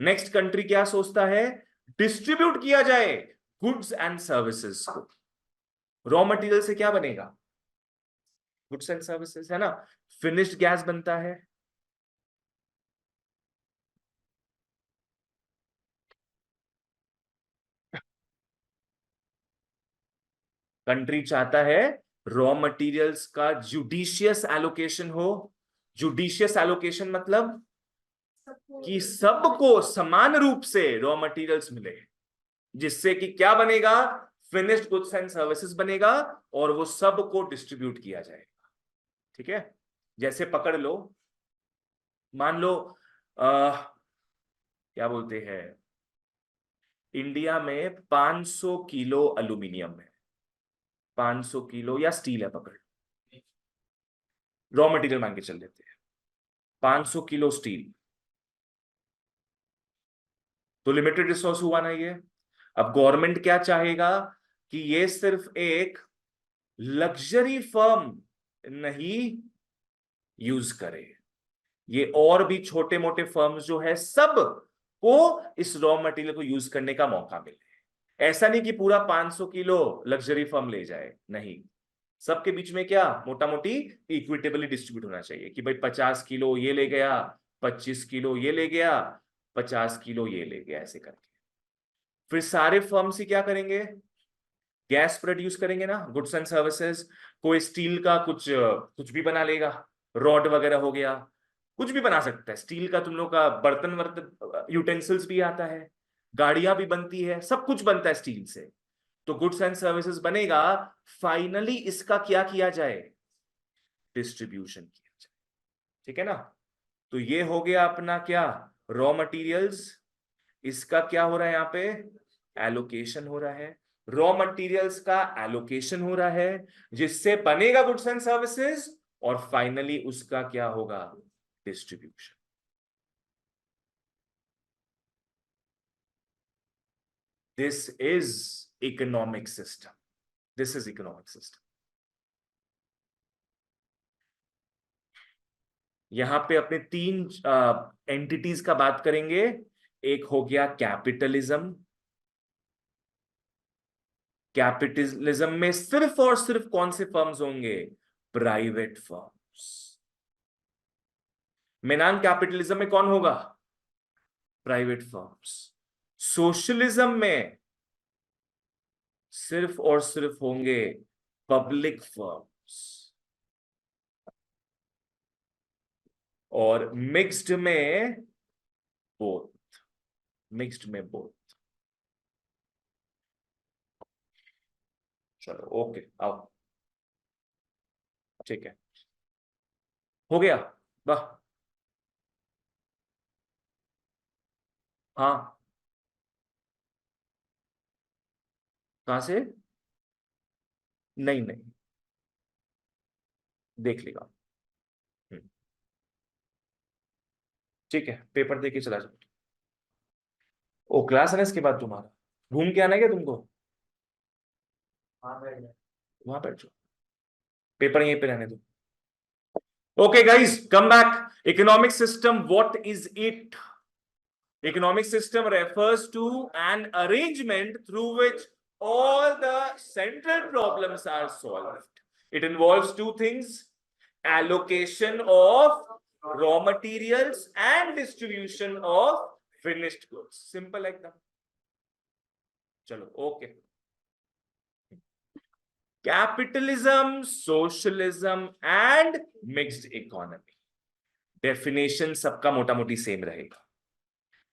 नेक्स्ट, कंट्री क्या सोचता है, डिस्ट्रीब्यूट किया जाए गुड्स एंड सर्विसेज को। रॉ मटेरियल से क्या बनेगा, गुड्स एंड सर्विसेज, है ना। फिनिश्ड गैस बनता है, कंट्री चाहता है रॉ मटेरियल्स का जुडिशियस एलोकेशन हो। जुडिशियस एलोकेशन मतलब कि सबको समान रूप से रॉ मटेरियल्स मिले, जिससे कि क्या बनेगा, फिनिश्ड गुड्स एंड सर्विसेज बनेगा और वो सबको डिस्ट्रीब्यूट किया जाएगा। ठीक है। जैसे पकड़ लो, मान लो क्या बोलते हैं, इंडिया में 500 किलो एल्यूमिनियम है, 500 किलो या स्टील है, पकड़, रॉ मटेरियल मान के चल लेते हैं 500 किलो स्टील, तो लिमिटेड रिसोर्स हुआ ना ये। अब गवर्नमेंट क्या चाहेगा कि ये सिर्फ एक लग्जरी फर्म नहीं यूज करे, ये और भी छोटे मोटे फर्म्स जो है सब को इस रॉ मटेरियल को यूज करने का मौका मिले। ऐसा नहीं कि पूरा 500 किलो लग्जरी फर्म ले जाए, नहीं, सबके बीच में क्या मोटा मोटी इक्विटेबली डिस्ट्रीब्यूट होना चाहिए कि भाई 50 किलो ये ले गया, 25 किलो ये ले गया, 50 किलो ये ले गया, ऐसे करके। फिर सारे फर्म्स ही क्या करेंगे, गैस प्रोड्यूस करेंगे ना, गुड्स एंड सर्विसेज। कोई स्टील का कुछ कुछ भी बना लेगा, रॉड वगैरह हो गया, कुछ भी बना सकता है स्टील का। तुम लोग का बर्तन वर्तन यूटेंसिल्स भी आता है, गाड़ियां भी बनती है, सब कुछ बनता है स्टील से। तो गुड्स एंड सर्विसेज बनेगा, फाइनली इसका क्या किया जाए, डिस्ट्रीब्यूशन किया जाए। ठीक है ना। तो ये हो गया अपना क्या, रॉ मटेरियल्स। इसका क्या हो रहा है यहाँ पे, एलोकेशन हो रहा है। रॉ मटेरियल्स का एलोकेशन हो रहा है, जिससे बनेगा गुड्स एंड सर्विसेज, और फाइनली उसका क्या होगा, distribution. This is economic system, this is economic system. यहां पे अपने तीन एंटिटीज का बात करेंगे। एक हो गया कैपिटलिज्म। कैपिटलिज्म में सिर्फ और सिर्फ कौन से फर्म्स होंगे, प्राइवेट फर्म्स। मेनान कैपिटलिज्म में कौन होगा, प्राइवेट फर्म्स। सोशलिज्म में सिर्फ और सिर्फ होंगे पब्लिक फर्म्स, और मिक्स्ड में बोथ, मिक्स्ड में बोथ। चलो ओके आओ, ठीक है, हो गया। वाह, हाँ, कहां से? नहीं नहीं, देख लेगा। हम्म, ठीक है, पेपर दे के चला जाओ। ओ क्लास है ना इसके बाद तुम्हारा, घूम के आना है क्या तुमको? वहां बैठ जाओ, पेपर यहीं पे रहने दो। Okay guys, come back. Economic system, what is it? Economic system refers to an arrangement through which all the central problems are solved. It involves two things: allocation of raw materials and distribution of finished goods. Simple like that. Chalo, okay. Capitalism, socialism and mixed economy. Definition सबका मोटा मोटी same रहेगा,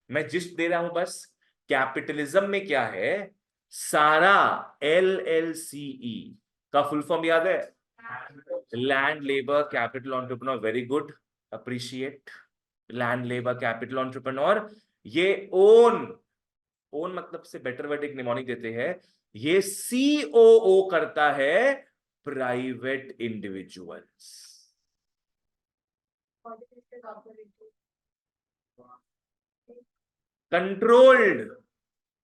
मैं gist दे रहा हूं बस। Capitalism में क्या है, सारा LLCE का फुल फॉर्म याद है? Land labour capital entrepreneur, very good, appreciate. Land labour capital entrepreneur, ये ओन, ओन मतलब से बेटर वर्ड एक निमोनिक देते हैं, ये COO करता है private individuals. Controlled,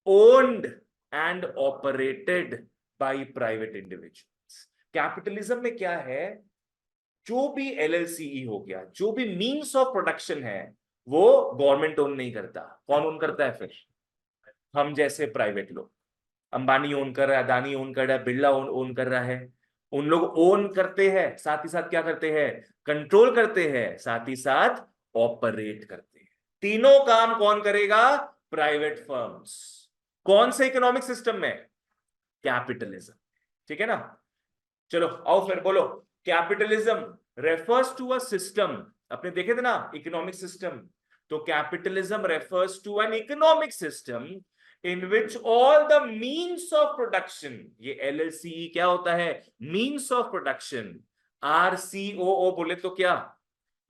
owned and operated by private individuals। Capitalism में क्या है, जो भी LLCE हो गया, जो भी मीन्स ऑफ प्रोडक्शन है, वो गवर्नमेंट ओन नहीं करता। कौन ओन करता है फिर? हम जैसे प्राइवेट लोग। अंबानी ओन कर रहा है, अदानी ओन कर रहा है, बिरला ओन कर रहा है। उन लोग ओन करते हैं, साथ ही साथ क्या करते हैं? कंट्रोल करते हैं, साथ ही साथ ऑपरेट करते हैं। तीनों काम कौन करेगा? Private firms. कौन से इकोनॉमिक सिस्टम में? कैपिटलिज्म। ठीक है ना? चलो आओ फिर बोलो। Capitalism refers to a system, अपने देखे थे ना इकोनॉमिक सिस्टम, तो capitalism refers to an economic system in which all the means of production, ये LLCE क्या होता है? Means of production. RCOO बोले तो क्या?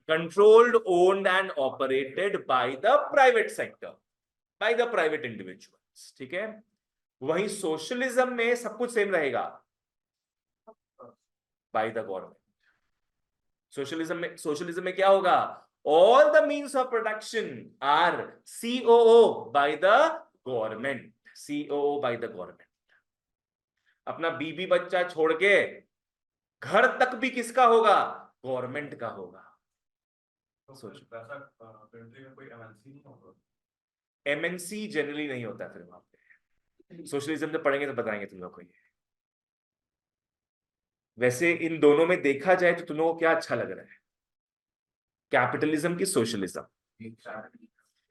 Controlled, owned and operated by the private sector, by the private individuals. ठीक है? वहीं सोशलिज्म में सब कुछ सेम रहेगा, बाय द गवर्नमेंट। सोशलिज्म में क्या होगा? All the means of production are COO by the government, COO by the government. अपना बीबी बच्चा छोड़ के घर तक भी किसका होगा? गवर्नमेंट का होगा। सोचो, कंट्री में कोई MNC नहीं होगा? MNC जनरली नहीं होता फिर वहां पे। सोशलिज्म जब पढ़ेंगे तो बताएंगे तुम लोग को ये। वैसे इन दोनों में देखा जाए तो तुम लोगों को क्या अच्छा लग रहा है, कैपिटलिज्म की सोशलिज्म?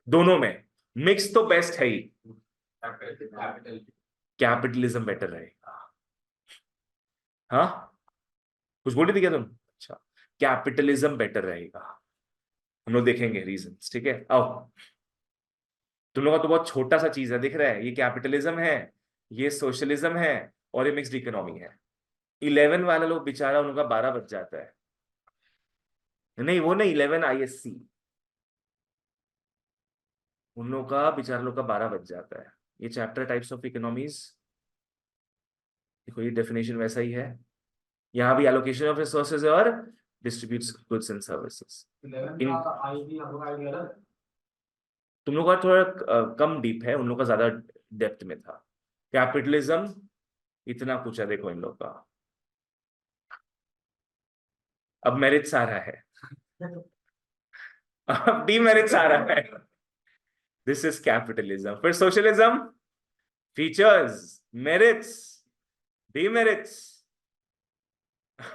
दोनों में मिक्स तो बेस्ट है ही, कैपिटलिज्म बेटर रहेगा। हाँ, कुछ बोली थी क्या तुम? अच्छा, कैपिटलिज्म बेटर रहेगा। हम लोग देखेंगे रीजंस। ठीक है, आओ। तुम लोग का तो बहुत छोटा सा चीज है, दिख रहा है? ये कैपिटलिज्म है, ये सोशलिज्म है, और ये मिक्स्ड इकोनॉमी है। 11 वाला लोग बेचारा, उनका 12 बज जाता है। नहीं वो नहीं, 11 ISC, उन लोग का बेचारा लोग का 12 बज जाता है। ये चैप्टर टाइप्स ऑफ इकोनॉमीज, देखो ये डेफिनेशन वैसा ही है। यहाँ भी एलोकेशन ऑफ रिसोर्सेज और डिस्ट्रीब्यूट्स गुड्स एंड सर्विसेज। तुम लोग का थोड़ा कम डीप है, उन लोग का ज्यादा डेप्थ में था। कैपिटलिज्म इतना पूछा, देखो इन लोग का। अब मेरिट्स आ रहा है, अब डीमेरिट्स आ रहा है। This is capitalism. फिर सोशलिज्म, फीचर्स, मेरिट्स, डीमेरिट्स,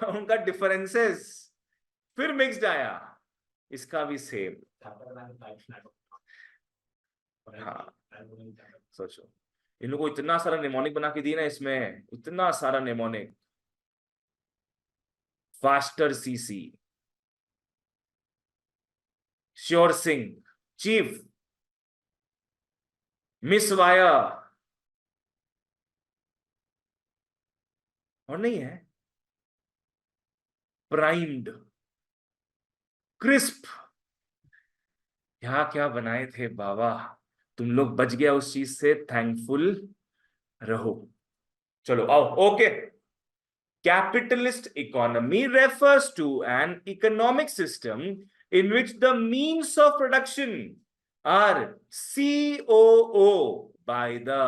उनका डिफरेंसेस। फिर मिक्स्ड आया, इसका भी सेम। हाँ, सोचो, इन लोगों को इतना सारा निमोनिक बना के दिए ना, इसमें इतना सारा mnemonic. Faster CC, sure Singh, chief, miss via, और नहीं है प्राइम्ड, क्रिस्प, क्या क्या बनाए थे बाबा। तुम लोग बच गया उस चीज से, थैंकफुल रहो। चलो आओ, okay. Capitalist economy refers to an economic system in which the means of production are COO by the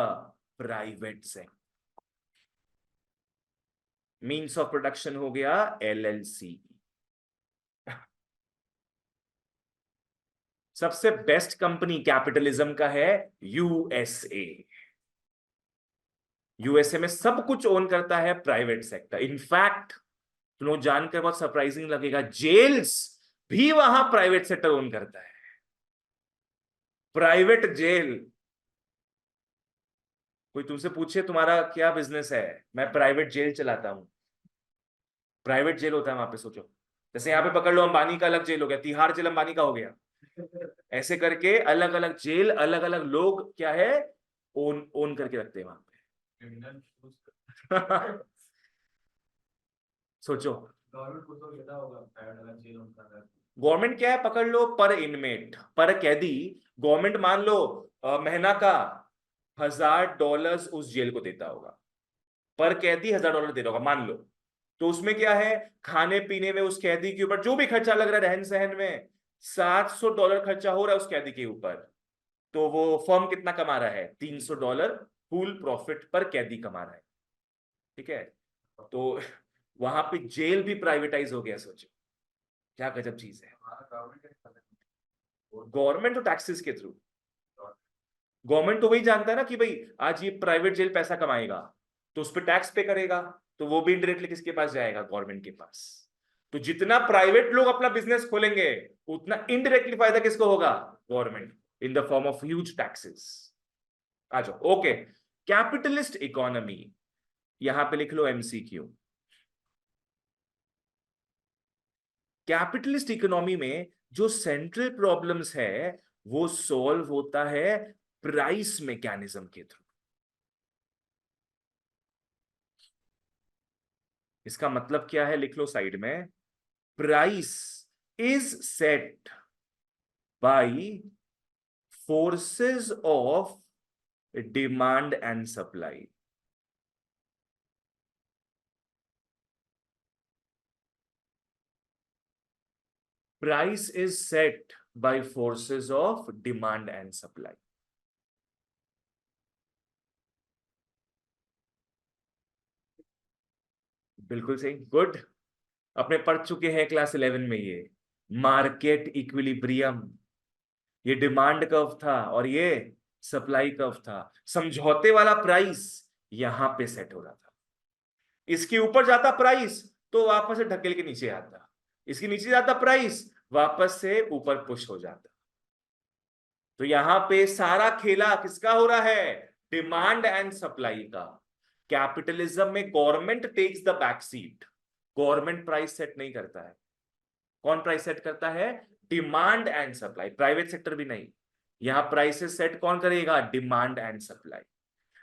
private sector. Means of production हो गया LLC। सबसे बेस्ट कंपनी कैपिटलिज्म का है यूएसए। यूएसए में सब कुछ ओन करता है प्राइवेट सेक्टर। इनफैक्ट तुम लोग जानकर बहुत सरप्राइजिंग लगेगा, जेल्स भी वहां प्राइवेट सेक्टर ओन करता है। Private jail. कोई तुमसे पूछे तुम्हारा क्या बिजनेस है, मैं प्राइवेट जेल चलाता हूं। प्राइवेट जेल होता है वहां पे, सोचो। जैसे यहाँ पे पकड़ लो, अंबानी का अलग जेल हो गया, तिहाड़ जेल अंबानी का हो गया। ऐसे करके अलग अलग जेल अलग अलग लोग क्या है, ओन ओन करके रखते हैं वहां पे। सोचो, गवर्नमेंट क्या है, पकड़ लो पर इनमेट, पर कैदी। गवर्नमेंट मान लो महीना का $1000 उस जेल को देता होगा, पर कैदी $1000 दे रहा होगा मान लो। तो उसमें क्या है, खाने पीने में उस कैदी के ऊपर जो भी खर्चा लग रहा है, रहन सहन में $700 खर्चा हो रहा है उस कैदी के ऊपर। तो वो फर्म कितना कमा रहा है, $300 फुल प्रॉफिट पर कैदी कमा रहा है। ठीक है, तो वहां पे जेल भी प्राइवेटाइज हो गया। सोचो क्या गजब चीज है। गवर्नमेंट तो टैक्सेस के थ्रू, गवर्नमेंट तो वही जानता है ना कि भाई आज ये प्राइवेट जेल पैसा कमाएगा तो उस पर टैक्स पे करेगा, तो वो भी इनडायरेक्टली किसके पास जाएगा, गवर्नमेंट के पास। तो जितना प्राइवेट लोग अपना बिजनेस खोलेंगे उतना इनडायरेक्टली फायदा किसको होगा, government, in the form of huge taxes. आ जाओ, ओके। कैपिटलिस्ट इकोनॉमी, यहां पे लिख लो MCQ। कैपिटलिस्ट इकोनॉमी में जो सेंट्रल प्रॉब्लम्स है वो सॉल्व होता है प्राइस मैकेनिज्म के थ्रू। इसका मतलब क्या है, लिख लो साइड में। Price is set by forces of demand and supply. Price is set by forces of demand and supply. बिल्कुल सही, गुड। अपने पढ़ चुके हैं क्लास 11 में ये मार्केट इक्विलिब्रियम। ये डिमांड कर्व था और ये सप्लाई कर्व था। समझौते वाला प्राइस यहां पे सेट हो रहा था, इसके ऊपर जाता प्राइस तो वापस से ढकेल के नीचे आता, इसके नीचे जाता प्राइस वापस से ऊपर पुश हो जाता। तो यहां पे सारा खेला किसका हो रहा है, डिमांड एंड सप्लाई का। कैपिटलिज्म में government takes the back seat, government price set नहीं करता है। कौन प्राइस सेट करता है, demand and supply, private sector भी नहीं। यहां प्राइसेस सेट कौन करेगा, डिमांड एंड सप्लाई।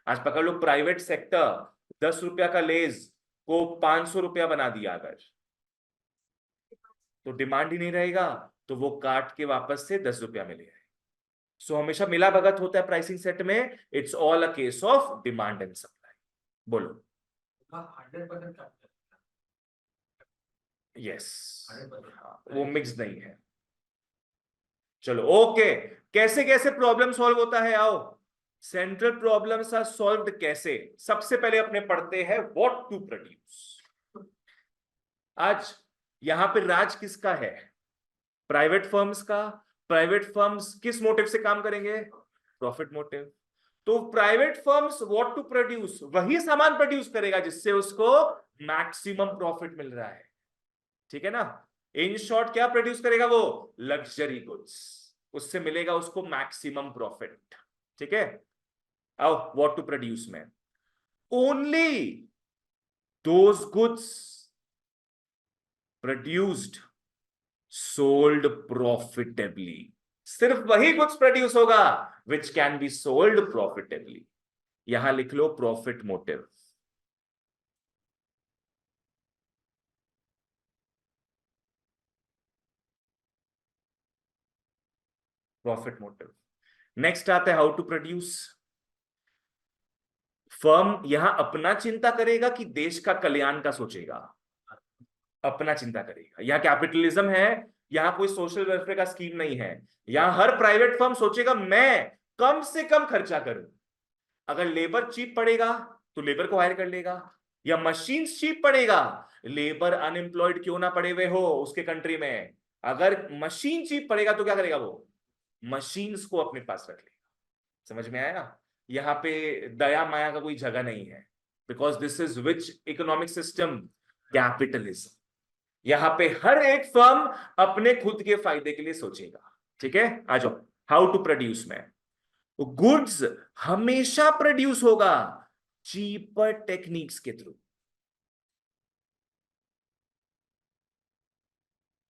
आज पकड़ लो प्राइवेट सेक्टर ₹10 का लेज को ₹500 बना दिया अगर, तो डिमांड ही नहीं रहेगा, तो वो काट के वापस से ₹10 मिलेगा। सो हमेशा मिला भगत होता है प्राइसिंग सेट में। It's all a case of demand and supply. बोलो। 100% यस, वो मिक्स नहीं है। चलो ओके, कैसे कैसे प्रॉब्लम सॉल्व होता है, आओ। सेंट्रल प्रॉब्लम्स आर सॉल्व्ड कैसे, सबसे पहले अपने पढ़ते हैं व्हाट टू प्रोड्यूस। आज यहां पे राज किसका है, प्राइवेट फर्म्स का। प्राइवेट फर्म्स किस मोटिव से काम करेंगे, प्रॉफिट मोटिव। तो private firms what to produce, वही सामान प्रोड्यूस करेगा जिससे उसको मैक्सिमम प्रॉफिट मिल रहा है। ठीक है ना, इन शॉर्ट क्या प्रोड्यूस करेगा वो, लग्जरी गुड्स, उससे मिलेगा उसको मैक्सिमम प्रॉफिट। ठीक है, आओ व्हाट टू प्रोड्यूस में, only those goods produced sold profitably, सिर्फ वही गुड्स प्रोड्यूस होगा which can be sold profitably. यहां लिख लो profit motive. Profit motive. Next आता है हाउ टू प्रोड्यूस। फर्म यहां अपना चिंता करेगा कि देश का कल्याण का सोचेगा? अपना चिंता करेगा। यहां कैपिटलिज्म है, यहां कोई सोशल वेलफेयर का स्कीम नहीं है। यहां हर प्राइवेट फर्म सोचेगा मैं कम से कम खर्चा करूं। अगर लेबर चीप पड़ेगा तो लेबर को हायर कर लेगा, या मशीन चीप पड़ेगा, लेबर अनएम्प्लॉयड क्यों ना पड़े हुए हो उसके कंट्री में, अगर मशीन चीप पड़ेगा तो क्या करेगा वो, मशीन्स को अपने पास रख लेगा। समझ में आया? यहाँ पे दया माया का कोई जगह नहीं है, because this is which economic system, capitalism. यहां पे हर एक फर्म अपने खुद के फायदे के लिए सोचेगा। ठीक है, आ जाओ हाउ टू प्रोड्यूस में। गुड्स हमेशा प्रोड्यूस होगा चीपर टेक्निक्स के थ्रू।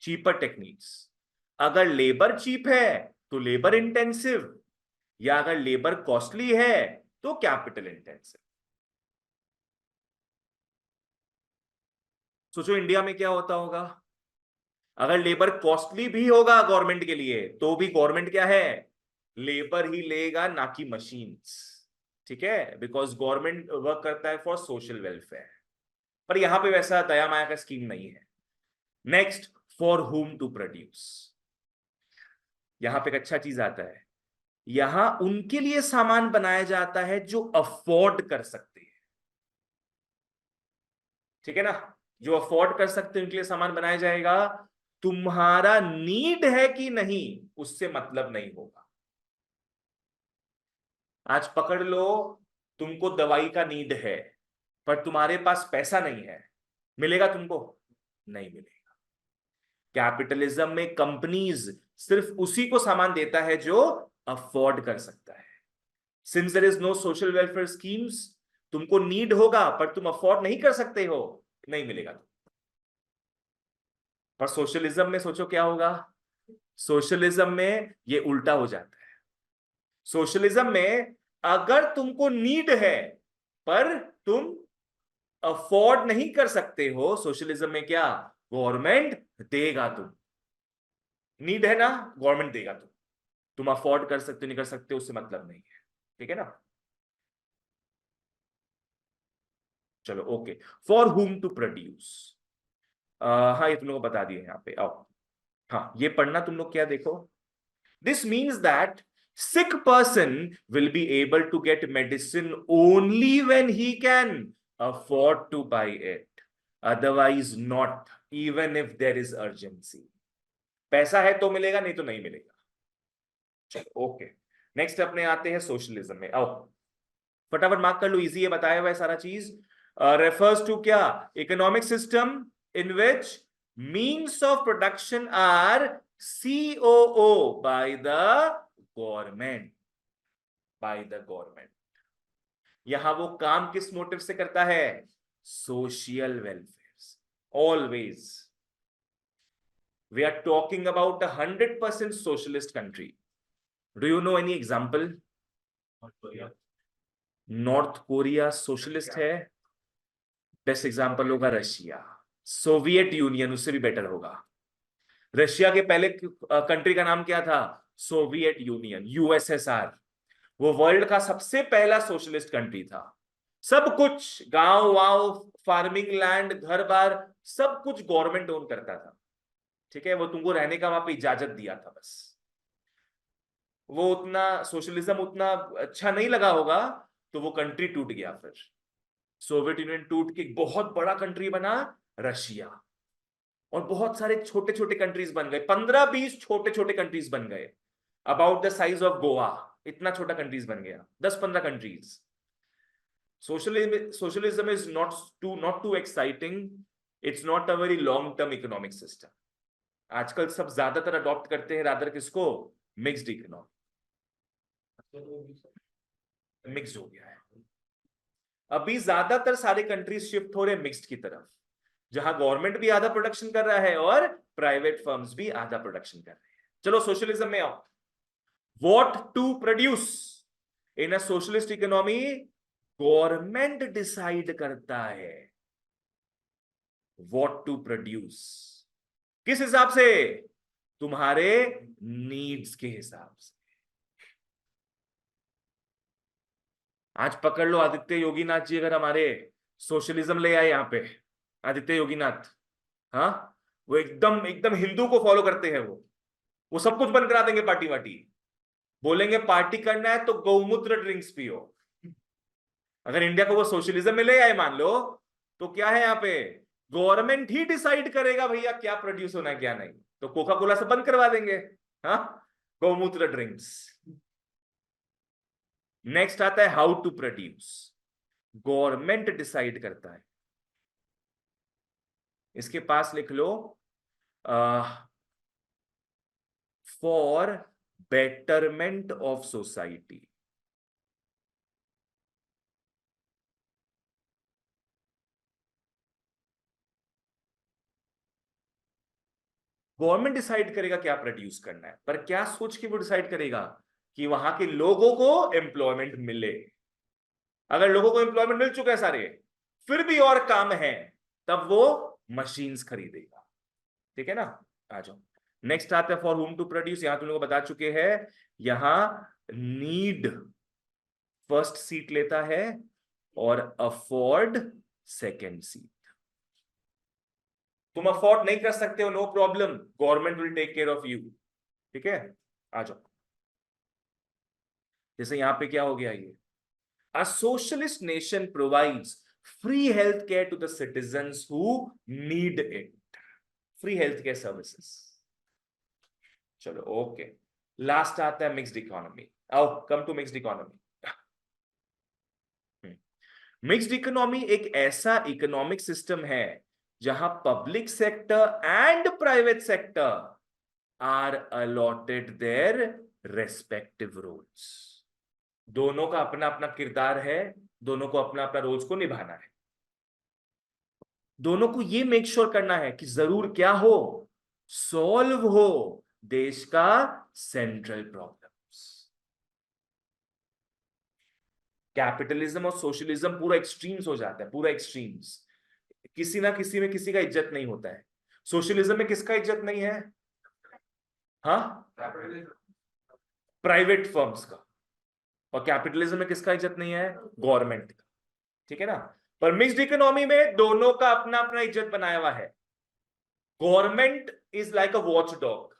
चीपर टेक्निक्स, अगर लेबर चीप है तो लेबर इंटेंसिव, या अगर लेबर कॉस्टली है तो कैपिटल इंटेंसिव। सोचो इंडिया में क्या होता होगा अगर लेबर कॉस्टली भी होगा गवर्नमेंट के लिए, तो भी गवर्नमेंट क्या है, लेबर ही लेगा ना कि मशीन्स। ठीक है, बिकॉज गवर्नमेंट वर्क करता है फॉर सोशल वेलफेयर। पर यहां पे वैसा दया माया का स्कीम नहीं है। Next, for whom to produce. यहां पे एक अच्छा चीज आता है, यहां उनके लिए सामान बनाया जाता है जो अफोर्ड कर सकते हैं। ठीक है ना, जो अफोर्ड कर सकते हैं उनके लिए सामान बनाया जाएगा। तुम्हारा नीड है कि नहीं उससे मतलब नहीं होगा। आज पकड़ लो, तुमको दवाई का नीड है पर तुम्हारे पास पैसा नहीं है, मिलेगा तुमको? नहीं मिलेगा। कैपिटलिज्म में कंपनीज सिर्फ उसी को सामान देता है जो अफोर्ड कर सकता है। Since there is no social welfare schemes, तुमको नीड होगा पर तुम अफोर्ड नहीं कर सकते हो, नहीं मिलेगा। पर सोशलिज्म में सोचो क्या होगा, सोशलिज्म में ये उल्टा हो जाता है। सोशलिज्म में अगर तुमको नीड है पर तुम अफोर्ड नहीं कर सकते हो, सोशलिज्म में क्या, गवर्नमेंट देगा। तुम नीड है ना, गवर्नमेंट देगा। तुम अफोर्ड कर सकते हो नहीं कर सकते उससे मतलब नहीं है। ठीक है ना, चलो okay. For whom to produce, हाँ ये तुम लोग को बता दिए यहाँ पे। आओ हाँ ये पढ़ना तुम लोग, क्या देखो, this means that sick person will be able to get medicine only when he can afford to buy it, otherwise not, even if there is urgency। पैसा है तो मिलेगा, नहीं तो नहीं मिलेगा। चलो ओके, नेक्स्ट अपने आते हैं सोशलिज्म में। आओ फटाफट मार्क कर लो, इजी है बताया हुआ है सारा चीज। रेफर्स टू क्या, economic system in which means of production are COO by the government, by the government. यहां वो काम किस मोटिव से करता है, social welfare. Always we are talking about 100% socialist country. Do you know any example? North Korea socialist है, best example होगा Russia. Soviet Union उससे भी बेटर होगा। रशिया के पहले कंट्री का नाम क्या था, सोवियत यूनियन, यूएसएसआर। वो वर्ल्ड का सबसे पहला सोशलिस्ट कंट्री था। सब कुछ गांव वाव, फार्मिंग लैंड, घर बार, सब कुछ गवर्नमेंट ओन करता था। ठीक है, वो तुमको रहने का वहां पे इजाजत दिया था बस। वो उतना सोशलिज्म उतना अच्छा नहीं लगा होगा, तो वो कंट्री टूट गया। फिर सोवियत यूनियन टूट के एक बहुत बड़ा कंट्री बना रशिया, और बहुत सारे छोटे छोटे कंट्रीज बन गए, 15-20 छोटे छोटे कंट्रीज बन गए, about the size of Goa. इतना छोटा कंट्रीज बन गया, 10-15 countries. Socialism is not too exciting, it's not a very long term economic system. आजकल सब ज्यादातर अडॉप्ट करते हैं रादर किसको, मिक्स्ड इकोनॉमी। मिक्स हो गया है। अभी ज्यादातर सारे कंट्रीज शिफ्ट हो रहे हैं मिक्स्ड की तरफ, जहां गवर्नमेंट भी आधा प्रोडक्शन कर रहा है और प्राइवेट फर्म्स भी आधा प्रोडक्शन कर रहे हैं। चलो सोशलिज्म में आओ। What to produce in a socialist economy, government decide करता है व्हाट टू प्रोड्यूस। किस हिसाब से? तुम्हारे नीड्स के हिसाब से। आज पकड़ लो आदित्य योगीनाथ जी, अगर हमारे सोशलिज्म ले आए यहां पे, आदित्य योगीनाथ, हाँ, वो एकदम एकदम हिंदू को फॉलो करते हैं। वो सब कुछ बंद करा देंगे, पार्टी वार्टी। बोलेंगे पार्टी करना है तो गौमूत्र ड्रिंक्स पियो। अगर इंडिया को वो सोशलिज्म में ले आए मान लो, तो क्या है यहाँ पे, गवर्नमेंट ही डिसाइड करेगा भैया क्या प्रोड्यूस होना है क्या नहीं। तो कोका कोला से बंद करवा देंगे, हाँ, गौमूत्र ड्रिंक्स। नेक्स्ट आता है how to produce. Government decide करता है। इसके पास लिख लो, for betterment of society. Government decide करेगा क्या प्रोड्यूस करना है, पर क्या सोच के वो डिसाइड करेगा कि वहां के लोगों को एम्प्लॉयमेंट मिले। अगर लोगों को एम्प्लॉयमेंट मिल चुका है सारे, फिर भी और काम है, तब वो मशीन्स खरीदेगा। ठीक है ना? आ जाओ। नेक्स्ट आता है फॉर होम टू प्रोड्यूस। यहां तुम लोग बता चुके हैं, यहां नीड फर्स्ट सीट लेता है और अफोर्ड सेकेंड सीट। तुम अफोर्ड नहीं कर सकते हो, no problem, government will take care of you. ठीक है, आ जाओ। जैसे यहां पे क्या हो गया, ये A socialist nation provides free healthcare to the citizens who need it. Free healthcare services. चलो ओके। लास्ट आता है मिक्स्ड इकोनॉमी। आओ come to mixed economy. Mixed economy एक ऐसा इकोनॉमिक सिस्टम है जहां public sector and private sector are allotted their respective roles. दोनों का अपना अपना किरदार है, दोनों को अपना अपना रोल्स को निभाना है। दोनों को ये मेक श्योर करना है कि जरूर क्या हो, सॉल्व हो देश का सेंट्रल प्रॉब्लम्स। कैपिटलिज्म और सोशलिज्म पूरा एक्सट्रीम्स हो जाता है, पूरा एक्सट्रीम्स। किसी ना किसी में किसी का इज्जत नहीं होता है। सोशलिज्म में किसका इज्जत नहीं है? हाँ, प्राइवेट फर्म्स का। और कैपिटलिज्म में किसका इज्जत नहीं है? गवर्नमेंट का। ठीक है ना? पर मिक्स्ड इकोनॉमी में दोनों का अपना अपना इज्जत बनाया हुआ है। Government is like a watch dog.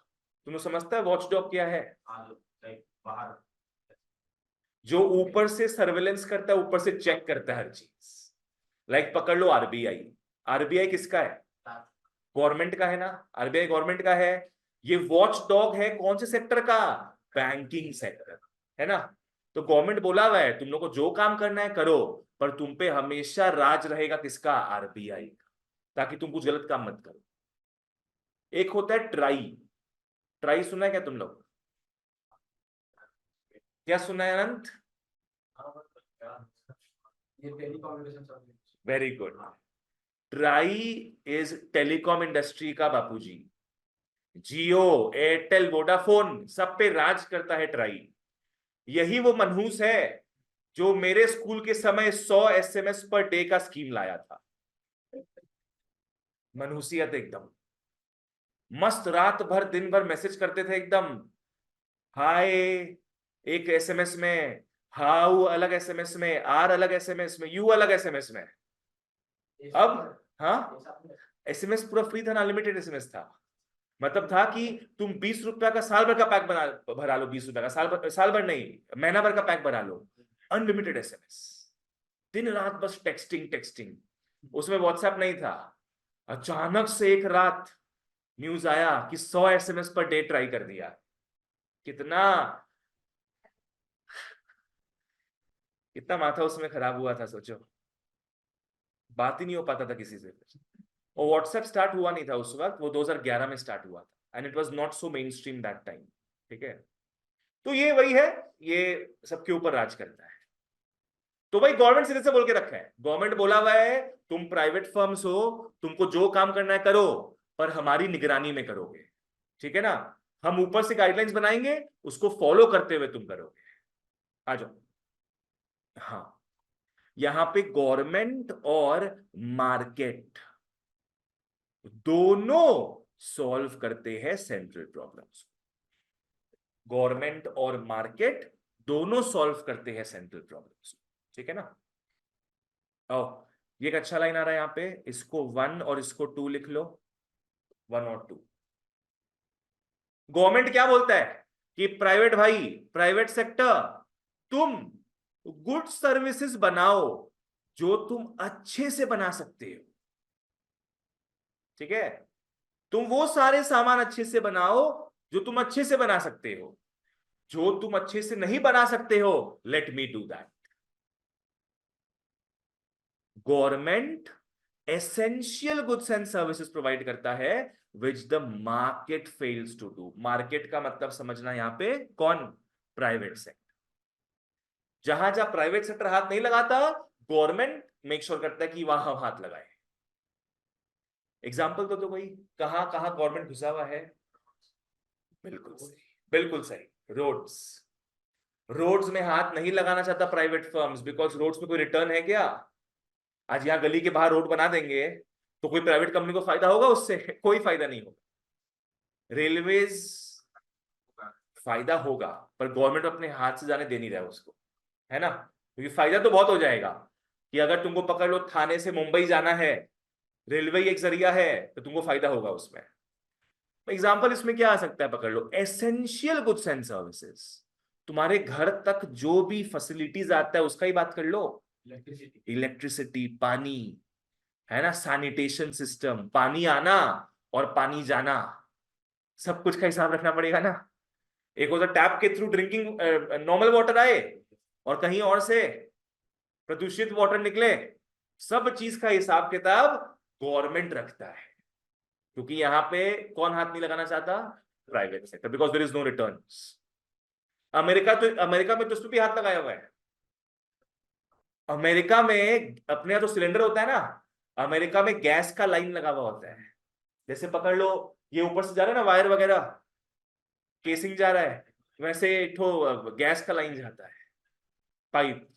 तुम्हें समझता है वॉच डॉग क्या है? जो ऊपर से सर्वेलेंस करता है, ऊपर से चेक करता है हर चीज। लाइक पकड़ लो आरबीआई। आरबीआई किसका है? गवर्नमेंट का है ना? आरबीआई गवर्नमेंट का है। ये वॉच डॉग है कौन से सेक्टर का? बैंकिंग सेक्टर, है ना? तो गवर्नमेंट बोला हुआ है तुम लोग को जो काम करना है करो, पर तुम पे हमेशा राज रहेगा किसका? आरबीआई का, ताकि तुम कुछ गलत काम मत करो। एक होता है ट्राई। ट्राई सुना है क्या तुम लोग? क्या सुना है Anant? Very good. TRAI is telecom industry का बापूजी। जियो, एयरटेल, वोडाफोन सब पे राज करता है ट्राई। यही वो मनहूस है जो मेरे स्कूल के समय 100 एसएमएस पर डे का स्कीम लाया था। मनहूसियत एकदम मस्त। रात भर दिन भर मैसेज करते थे एकदम। हाय एक एसएमएस में, हाउ अलग एसएमएस में, आर अलग एसएमएस में, यू अलग एसएमएस में। अब हाँ, एसएमएस पूरा फ्री था ना, अनलिमिटेड एसएमएस था। मतलब था कि तुम 20 रुपया का साल भर का पैक भरा लो, 20 रुपया का साल भर नहीं, महीना भर का पैक भरा लो, अनलिमिटेड एसएमएस। दिन रात बस टेक्सटिंग टेक्सटिंग। उसमें व्हाट्सएप नहीं था। अचानक से एक रात न्यूज आया कि 100 एसएमएस पर डे ट्राई कर दिया। कितना कितना माथा उसमें खराब हुआ था, सोचो। बात ही नहीं हो पाता था किसी से। और व्हाट्सएप स्टार्ट हुआ नहीं था उस वक्त, वो 2011 में स्टार्ट हुआ था, and it was not so main stream that time. ठीक है, तो ये वही है, ये सबके ऊपर राज करता है। तो भाई गवर्नमेंट सिरे से बोल के रखा है, गवर्नमेंट बोला हुआ है तुम प्राइवेट फर्म्स हो, तुमको जो काम करना है करो, पर हमारी निगरानी में करोगे, ठीक है ना। हम ऊपर से गाइडलाइंस बनाएंगे, उसको फॉलो करते हुए तुम करोगे। आ जाओ। हाँ, यहां पे गवर्नमेंट और मार्केट दोनों सॉल्व करते हैं सेंट्रल प्रॉब्लम्स। गवर्नमेंट और मार्केट दोनों सॉल्व करते हैं सेंट्रल प्रॉब्लम्स, ठीक है ना। ओ, ये एक अच्छा लाइन आ रहा है यहां पे, इसको 1 और इसको 2 लिख लो, 1 और 2। गवर्नमेंट क्या बोलता है कि प्राइवेट भाई, प्राइवेट सेक्टर, तुम गुड सर्विसेज बनाओ जो तुम अच्छे से बना सकते हो, ठीक है। तुम वो सारे सामान अच्छे से बनाओ जो तुम अच्छे से बना सकते हो, जो तुम अच्छे से नहीं बना सकते हो, let me do that. Government essential goods and services provide करता है which the market fails to do. Market का मतलब समझना यहां पे कौन, प्राइवेट सेक्टर। जहां जहां प्राइवेट सेक्टर हाथ नहीं लगाता, गवर्नमेंट मेक श्योर करता है कि वहां हाथ लगाए। एग्जाम्पल तो कोई, कहां कहां गवर्नमेंट घुसा हुआ है। बिल्कुल सही, बिल्कुल सही। रोड्स, रोड्स में हाथ नहीं लगाना चाहता प्राइवेट फर्म्स, बिकॉज रोड्स में कोई रिटर्न है क्या। आज यहां गली के बाहर रोड बना देंगे तो कोई प्राइवेट कंपनी को फायदा होगा उससे? कोई फायदा नहीं होगा। रेलवेज फायदा होगा, पर गवर्नमेंट अपने हाथ से जाने दे नहीं रहा है उसको, है ना। क्योंकि फायदा तो बहुत हो जाएगा कि अगर तुमको पकड़ लो थाने से मुंबई जाना है, रेलवे एक जरिया है, तो तुमको फायदा होगा उसमें। एग्जाम्पल इसमें क्या आ सकता है, पकड़ लो एसेंशियल गुड्स एंड सर्विसेज, तुम्हारे घर तक जो भी फैसिलिटीज आता है उसका ही बात कर लो। इलेक्ट्रिसिटी, पानी, है ना, सैनिटेशन सिस्टम, पानी आना और पानी जाना, सब कुछ का हिसाब रखना पड़ेगा ना। एक होता टैप के थ्रू ड्रिंकिंग नॉर्मल वाटर आए, और कहीं और से प्रदूषित वाटर निकले, सब चीज का हिसाब किताब गवर्नमेंट रखता है। क्योंकि यहां पे कौन हाथ नहीं लगाना चाहता, private sector, because there is no returns. America में तो उसमें भी हाथ लगाया हुआ है। अमेरिका में अपने यहाँ तो सिलेंडर होता है ना, अमेरिका में गैस का लाइन लगा हुआ होता है। जैसे पकड़ लो, ये ऊपर से जा रहा है ना वायर वगैरह, केसिंग जा रहा है, वैसे एक ठो गैस का लाइन जाता है, पाइप।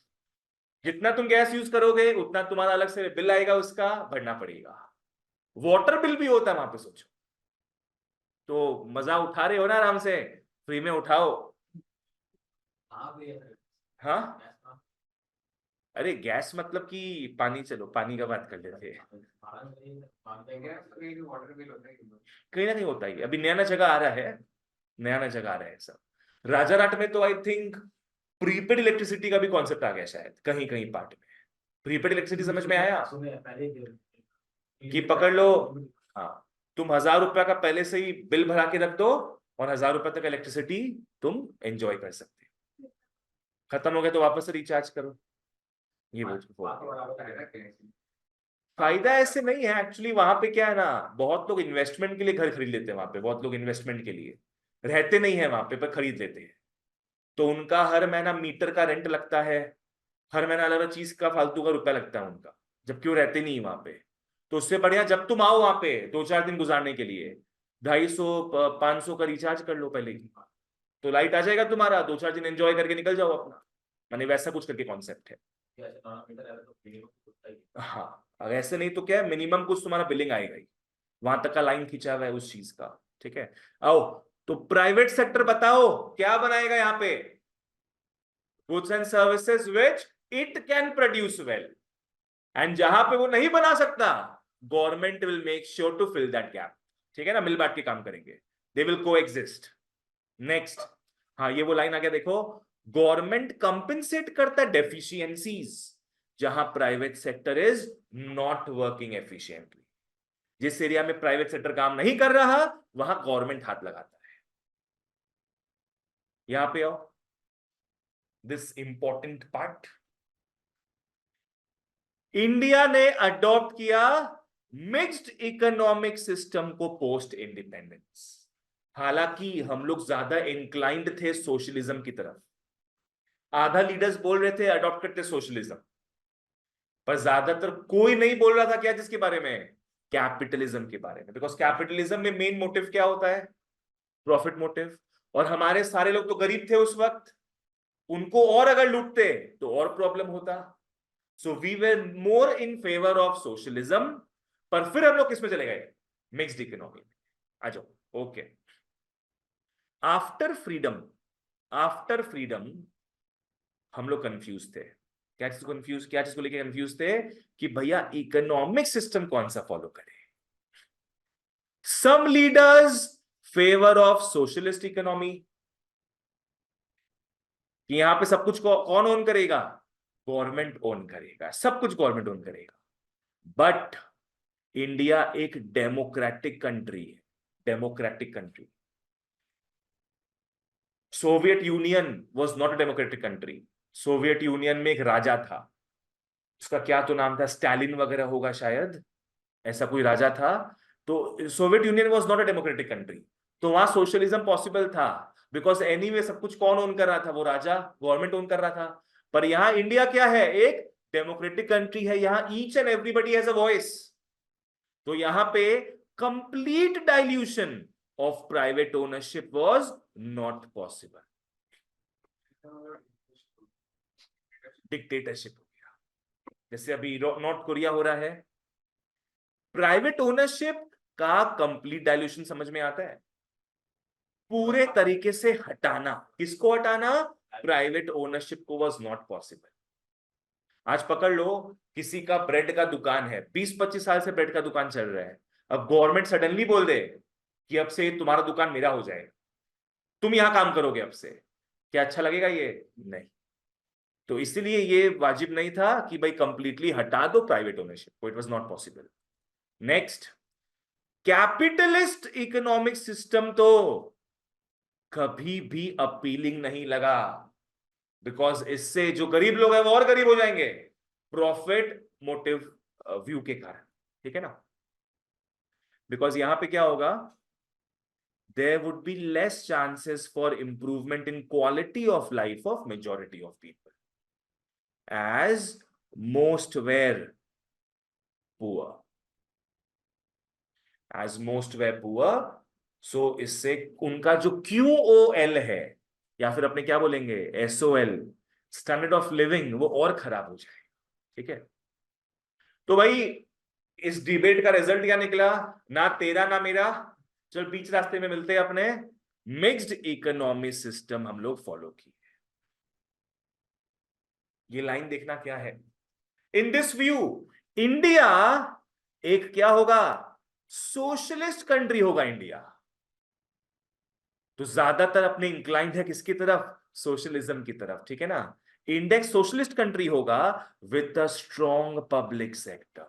जितना तुम गैस यूज करोगे उतना तुम्हारा अलग से बिल आएगा, उसका भरना पड़ेगा। वाटर बिल भी होता है वहां पे, सोचो। तो मजा उठा रहे हो ना, आराम से फ्री में उठाओ। हाँ, अरे गैस मतलब कि पानी, चलो पानी का बात कर लेते हैं। कहीं ना कहीं होता ही है, अभी नया नया जगह आ रहा है, नया नया जगह आ रहा है सब। राजा राट में तो आई थिंक प्रीपेड इलेक्ट्रिसिटी का भी कॉन्सेप्ट आ गया शायद, कहीं कहीं पार्ट में। प्रीपेड इलेक्ट्रिसिटी समझ में आया कि पकड़ लो, हाँ, तुम 1,000 रुपया का पहले से ही बिल भरा के रख दो, और 1,000 रुपया तक इलेक्ट्रिसिटी तुम एंजॉय कर सकते हो। खत्म हो गया तो वापस से रिचार्ज करो। ये फायदा ऐसे नहीं है एक्चुअली। वहां पे क्या है ना, बहुत लोग इन्वेस्टमेंट के लिए घर खरीद लेते हैं वहां पे, बहुत लोग इन्वेस्टमेंट के लिए रहते नहीं है वहां पे, पर खरीद लेते हैं। तो उनका हर महीना मीटर का रेंट लगता है, हर महीना अलग अलग चीज का फालतू का रुपया लगता है उनका, जबकि वो रहते नहीं वहां पे। तो उससे बढ़िया जब तुम आओ वहां पे 2-4 दिन गुजारने के लिए, 250-500 का रिचार्ज कर लो पहले की, तो लाइट आ जाएगा तुम्हारा, 2-4 दिन एंजॉय करके निकल जाओ अपना। मैंने वैसा कुछ करके कॉन्सेप्ट है। हाँ, अगर ऐसे नहीं तो क्या है, मिनिमम कुछ तुम्हारा बिलिंग आएगा ही, वहां तक का लाइन खींचा हुआ है उस चीज का, ठीक है। आओ, तो प्राइवेट सेक्टर बताओ क्या बनाएगा यहाँ पे, goods and services which it can produce well, and जहां पे वो नहीं बना सकता, government will make sure to fill that gap, ठीक है ना, मिल बांट के काम करेंगे, they will coexist. Next, हाँ ये वो लाइन आ गया देखो, गवर्नमेंट कंपेंसेट करता है डेफिशिएंसीज जहां private sector is not working efficiently. जिस एरिया में प्राइवेट सेक्टर काम नहीं कर रहा, वहां गवर्नमेंट हाथ लगाता है। यहां पे आओ, दिस इंपॉर्टेंट पार्ट, इंडिया ने अडॉप्ट किया मिक्स्ड इकोनॉमिक सिस्टम को पोस्ट इंडिपेंडेंस। हालांकि हम लोग ज्यादा इंक्लाइंड थे सोशलिज्म की तरफ, आधा लीडर्स बोल रहे थे अडॉप्ट करते सोशलिज्म, पर ज्यादातर कोई नहीं बोल रहा था क्या जिसके बारे में, कैपिटलिज्म के बारे में। बिकॉज कैपिटलिज्म में मेन मोटिव क्या होता है, प्रॉफिट मोटिव। और हमारे सारे लोग तो गरीब थे उस वक्त, उनको और अगर लूटते तो और प्रॉब्लम होता। So we were more in favour of socialism. पर फिर हम लोग किसमें चले गए, मिक्स्ड इकोनॉमी में। आ जाओ, okay. After freedom, after freedom हम लोग कंफ्यूज थे। क्या चीज कंफ्यूज, क्या चीज को लेके कंफ्यूज थे कि भैया इकोनॉमिक सिस्टम कौन सा फॉलो करें। Some leaders favour of socialist economy, कि यहां पे सब कुछ कौन ओन करेगा, गवर्नमेंट ओन करेगा, सब कुछ गवर्नमेंट ओन करेगा। बट इंडिया एक डेमोक्रेटिक कंट्री है, democratic country. Soviet union was not a democratic country. Soviet union में एक राजा था, उसका क्या तो नाम था, स्टालिन वगैरह होगा शायद, ऐसा कोई राजा था। तो Soviet union was not a democratic country, तो वहां सोशलिज्म पॉसिबल था। बिकॉज एनीवे सब कुछ कौन ओन कर रहा था, वो राजा, गवर्नमेंट ओन कर रहा था। पर यहां इंडिया क्या है, एक डेमोक्रेटिक कंट्री है, यहां each and everybody has a voice. तो यहां पे complete dilution of private ownership was not possible. Dictatorship हो गया, जैसे अभी नॉर्थ कोरिया हो रहा है। प्राइवेट ओनरशिप का कंप्लीट डाइल्यूशन समझ में आता है, पूरे तरीके से हटाना। किसको हटाना, प्राइवेट ओनरशिप को वाज नॉट पॉसिबल। आज पकड़ लो, किसी का ब्रेड का दुकान है, 20-25 साल से ब्रेड का दुकान चल रहा है। अब गवर्नमेंट सडनली बोल दे कि अब से तुम्हारा दुकान मेरा हो जाएगा, तुम यहां काम करोगे अब से, क्या अच्छा लगेगा ये, नहीं। तो इसलिए ये वाजिब नहीं था कि भाई कंप्लीटली हटा दो private ownership, it was not possible. Next, capitalist economic system तो कभी भी अपीलिंग नहीं लगा। बिकॉज इससे जो गरीब लोग हैं वो और गरीब हो जाएंगे, प्रॉफिट मोटिव व्यू के कारण, ठीक है ना। बिकॉज यहां पे क्या होगा, there would be less chances for improvement in quality of life of majority of people, as most were poor, as most were poor। so इससे उनका जो QOL है, या फिर अपने क्या बोलेंगे, SOL, स्टैंडर्ड ऑफ लिविंग, वो और खराब हो जाए, ठीक है। तो भाई इस डिबेट का रिजल्ट क्या निकला, ना तेरा ना मेरा, चल बीच रास्ते में मिलते हैं अपने, मिक्स्ड इकोनॉमी सिस्टम हम लोग फॉलो किए। ये लाइन देखना क्या है, इन दिस व्यू इंडिया एक क्या होगा, सोशलिस्ट कंट्री होगा इंडिया। तो ज्यादातर अपने इंक्लाइंड है किसकी तरफ, सोशलिज्म की तरफ, ठीक है ना। इंडेक्स सोशलिस्ट कंट्री होगा with a strong public sector,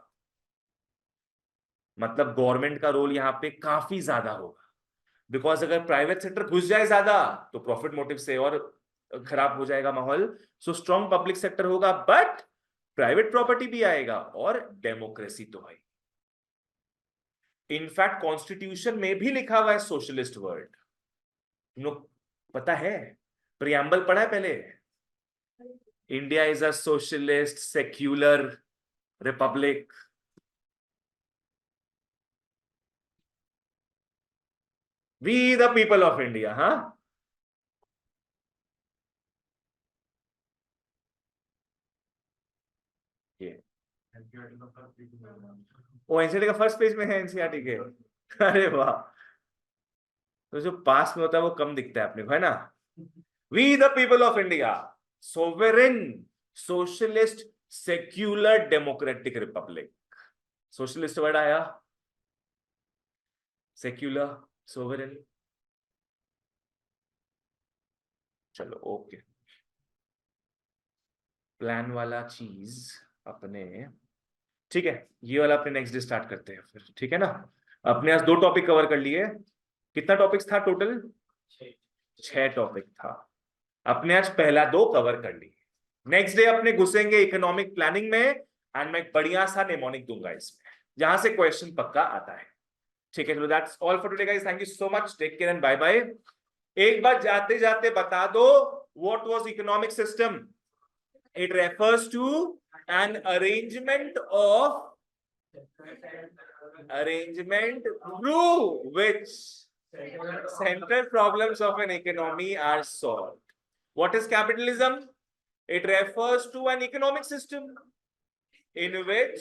मतलब गवर्नमेंट का रोल यहां पे काफी ज्यादा होगा। बिकॉज अगर प्राइवेट सेक्टर घुस जाए ज्यादा तो प्रॉफिट मोटिव से और खराब हो जाएगा माहौल। सो स्ट्रॉन्ग पब्लिक सेक्टर होगा, बट प्राइवेट प्रॉपर्टी भी आएगा और डेमोक्रेसी तो है। इनफैक्ट कॉन्स्टिट्यूशन में भी लिखा हुआ है सोशलिस्ट वर्ड, तुम लोग पता है, प्रियम्बल पढ़ा है पहले, India is a socialist secular republic. We the people of India, हाँ। ये वो एनसीईआरटी का फर्स्ट पेज में है, एनसीईआरटी के। अरे वाह, तो जो पास में होता है वो कम दिखता है अपने को, है ना। We the people of India, sovereign socialist secular democratic republic. Socialist word आया, सेक्युलर, सोवेरेन, चलो ओके। प्लान वाला चीज अपने, ठीक है, ये वाला अपने नेक्स्ट डे स्टार्ट करते हैं फिर, ठीक है ना। अपने आज 2 टॉपिक कवर कर लिए, कितना टॉपिक्स था टोटल, 6 टॉपिक था। अपने आज पहला 2 कवर कर लिए, नेक्स्ट डे अपने घुसेंगे इकोनॉमिक प्लानिंग में, एंड मैं बढ़िया सा नेमोनिक दूंगा इसमें, जहां से क्वेश्चन पक्का आता है, ठीक है। चलो that's all for today guys, thank you so much, take care and bye bye. एक बार जाते जाते बता दो, What was economic system? It refers to an arrangement through which central problems of an economy are solved. What is capitalism? It refers to an economic system in which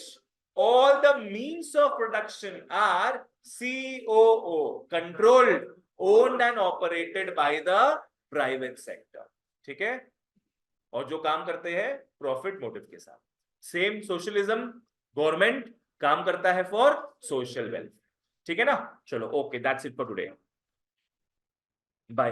all the means of production are COO, controlled, owned and operated by the private sector. ठीक है, और जो काम करते हैं profit motive के साथ. Same socialism, government काम करता है फॉर सोशल वेल्थ. ठीक है ना. चलो, okay, that's it for today. Bye.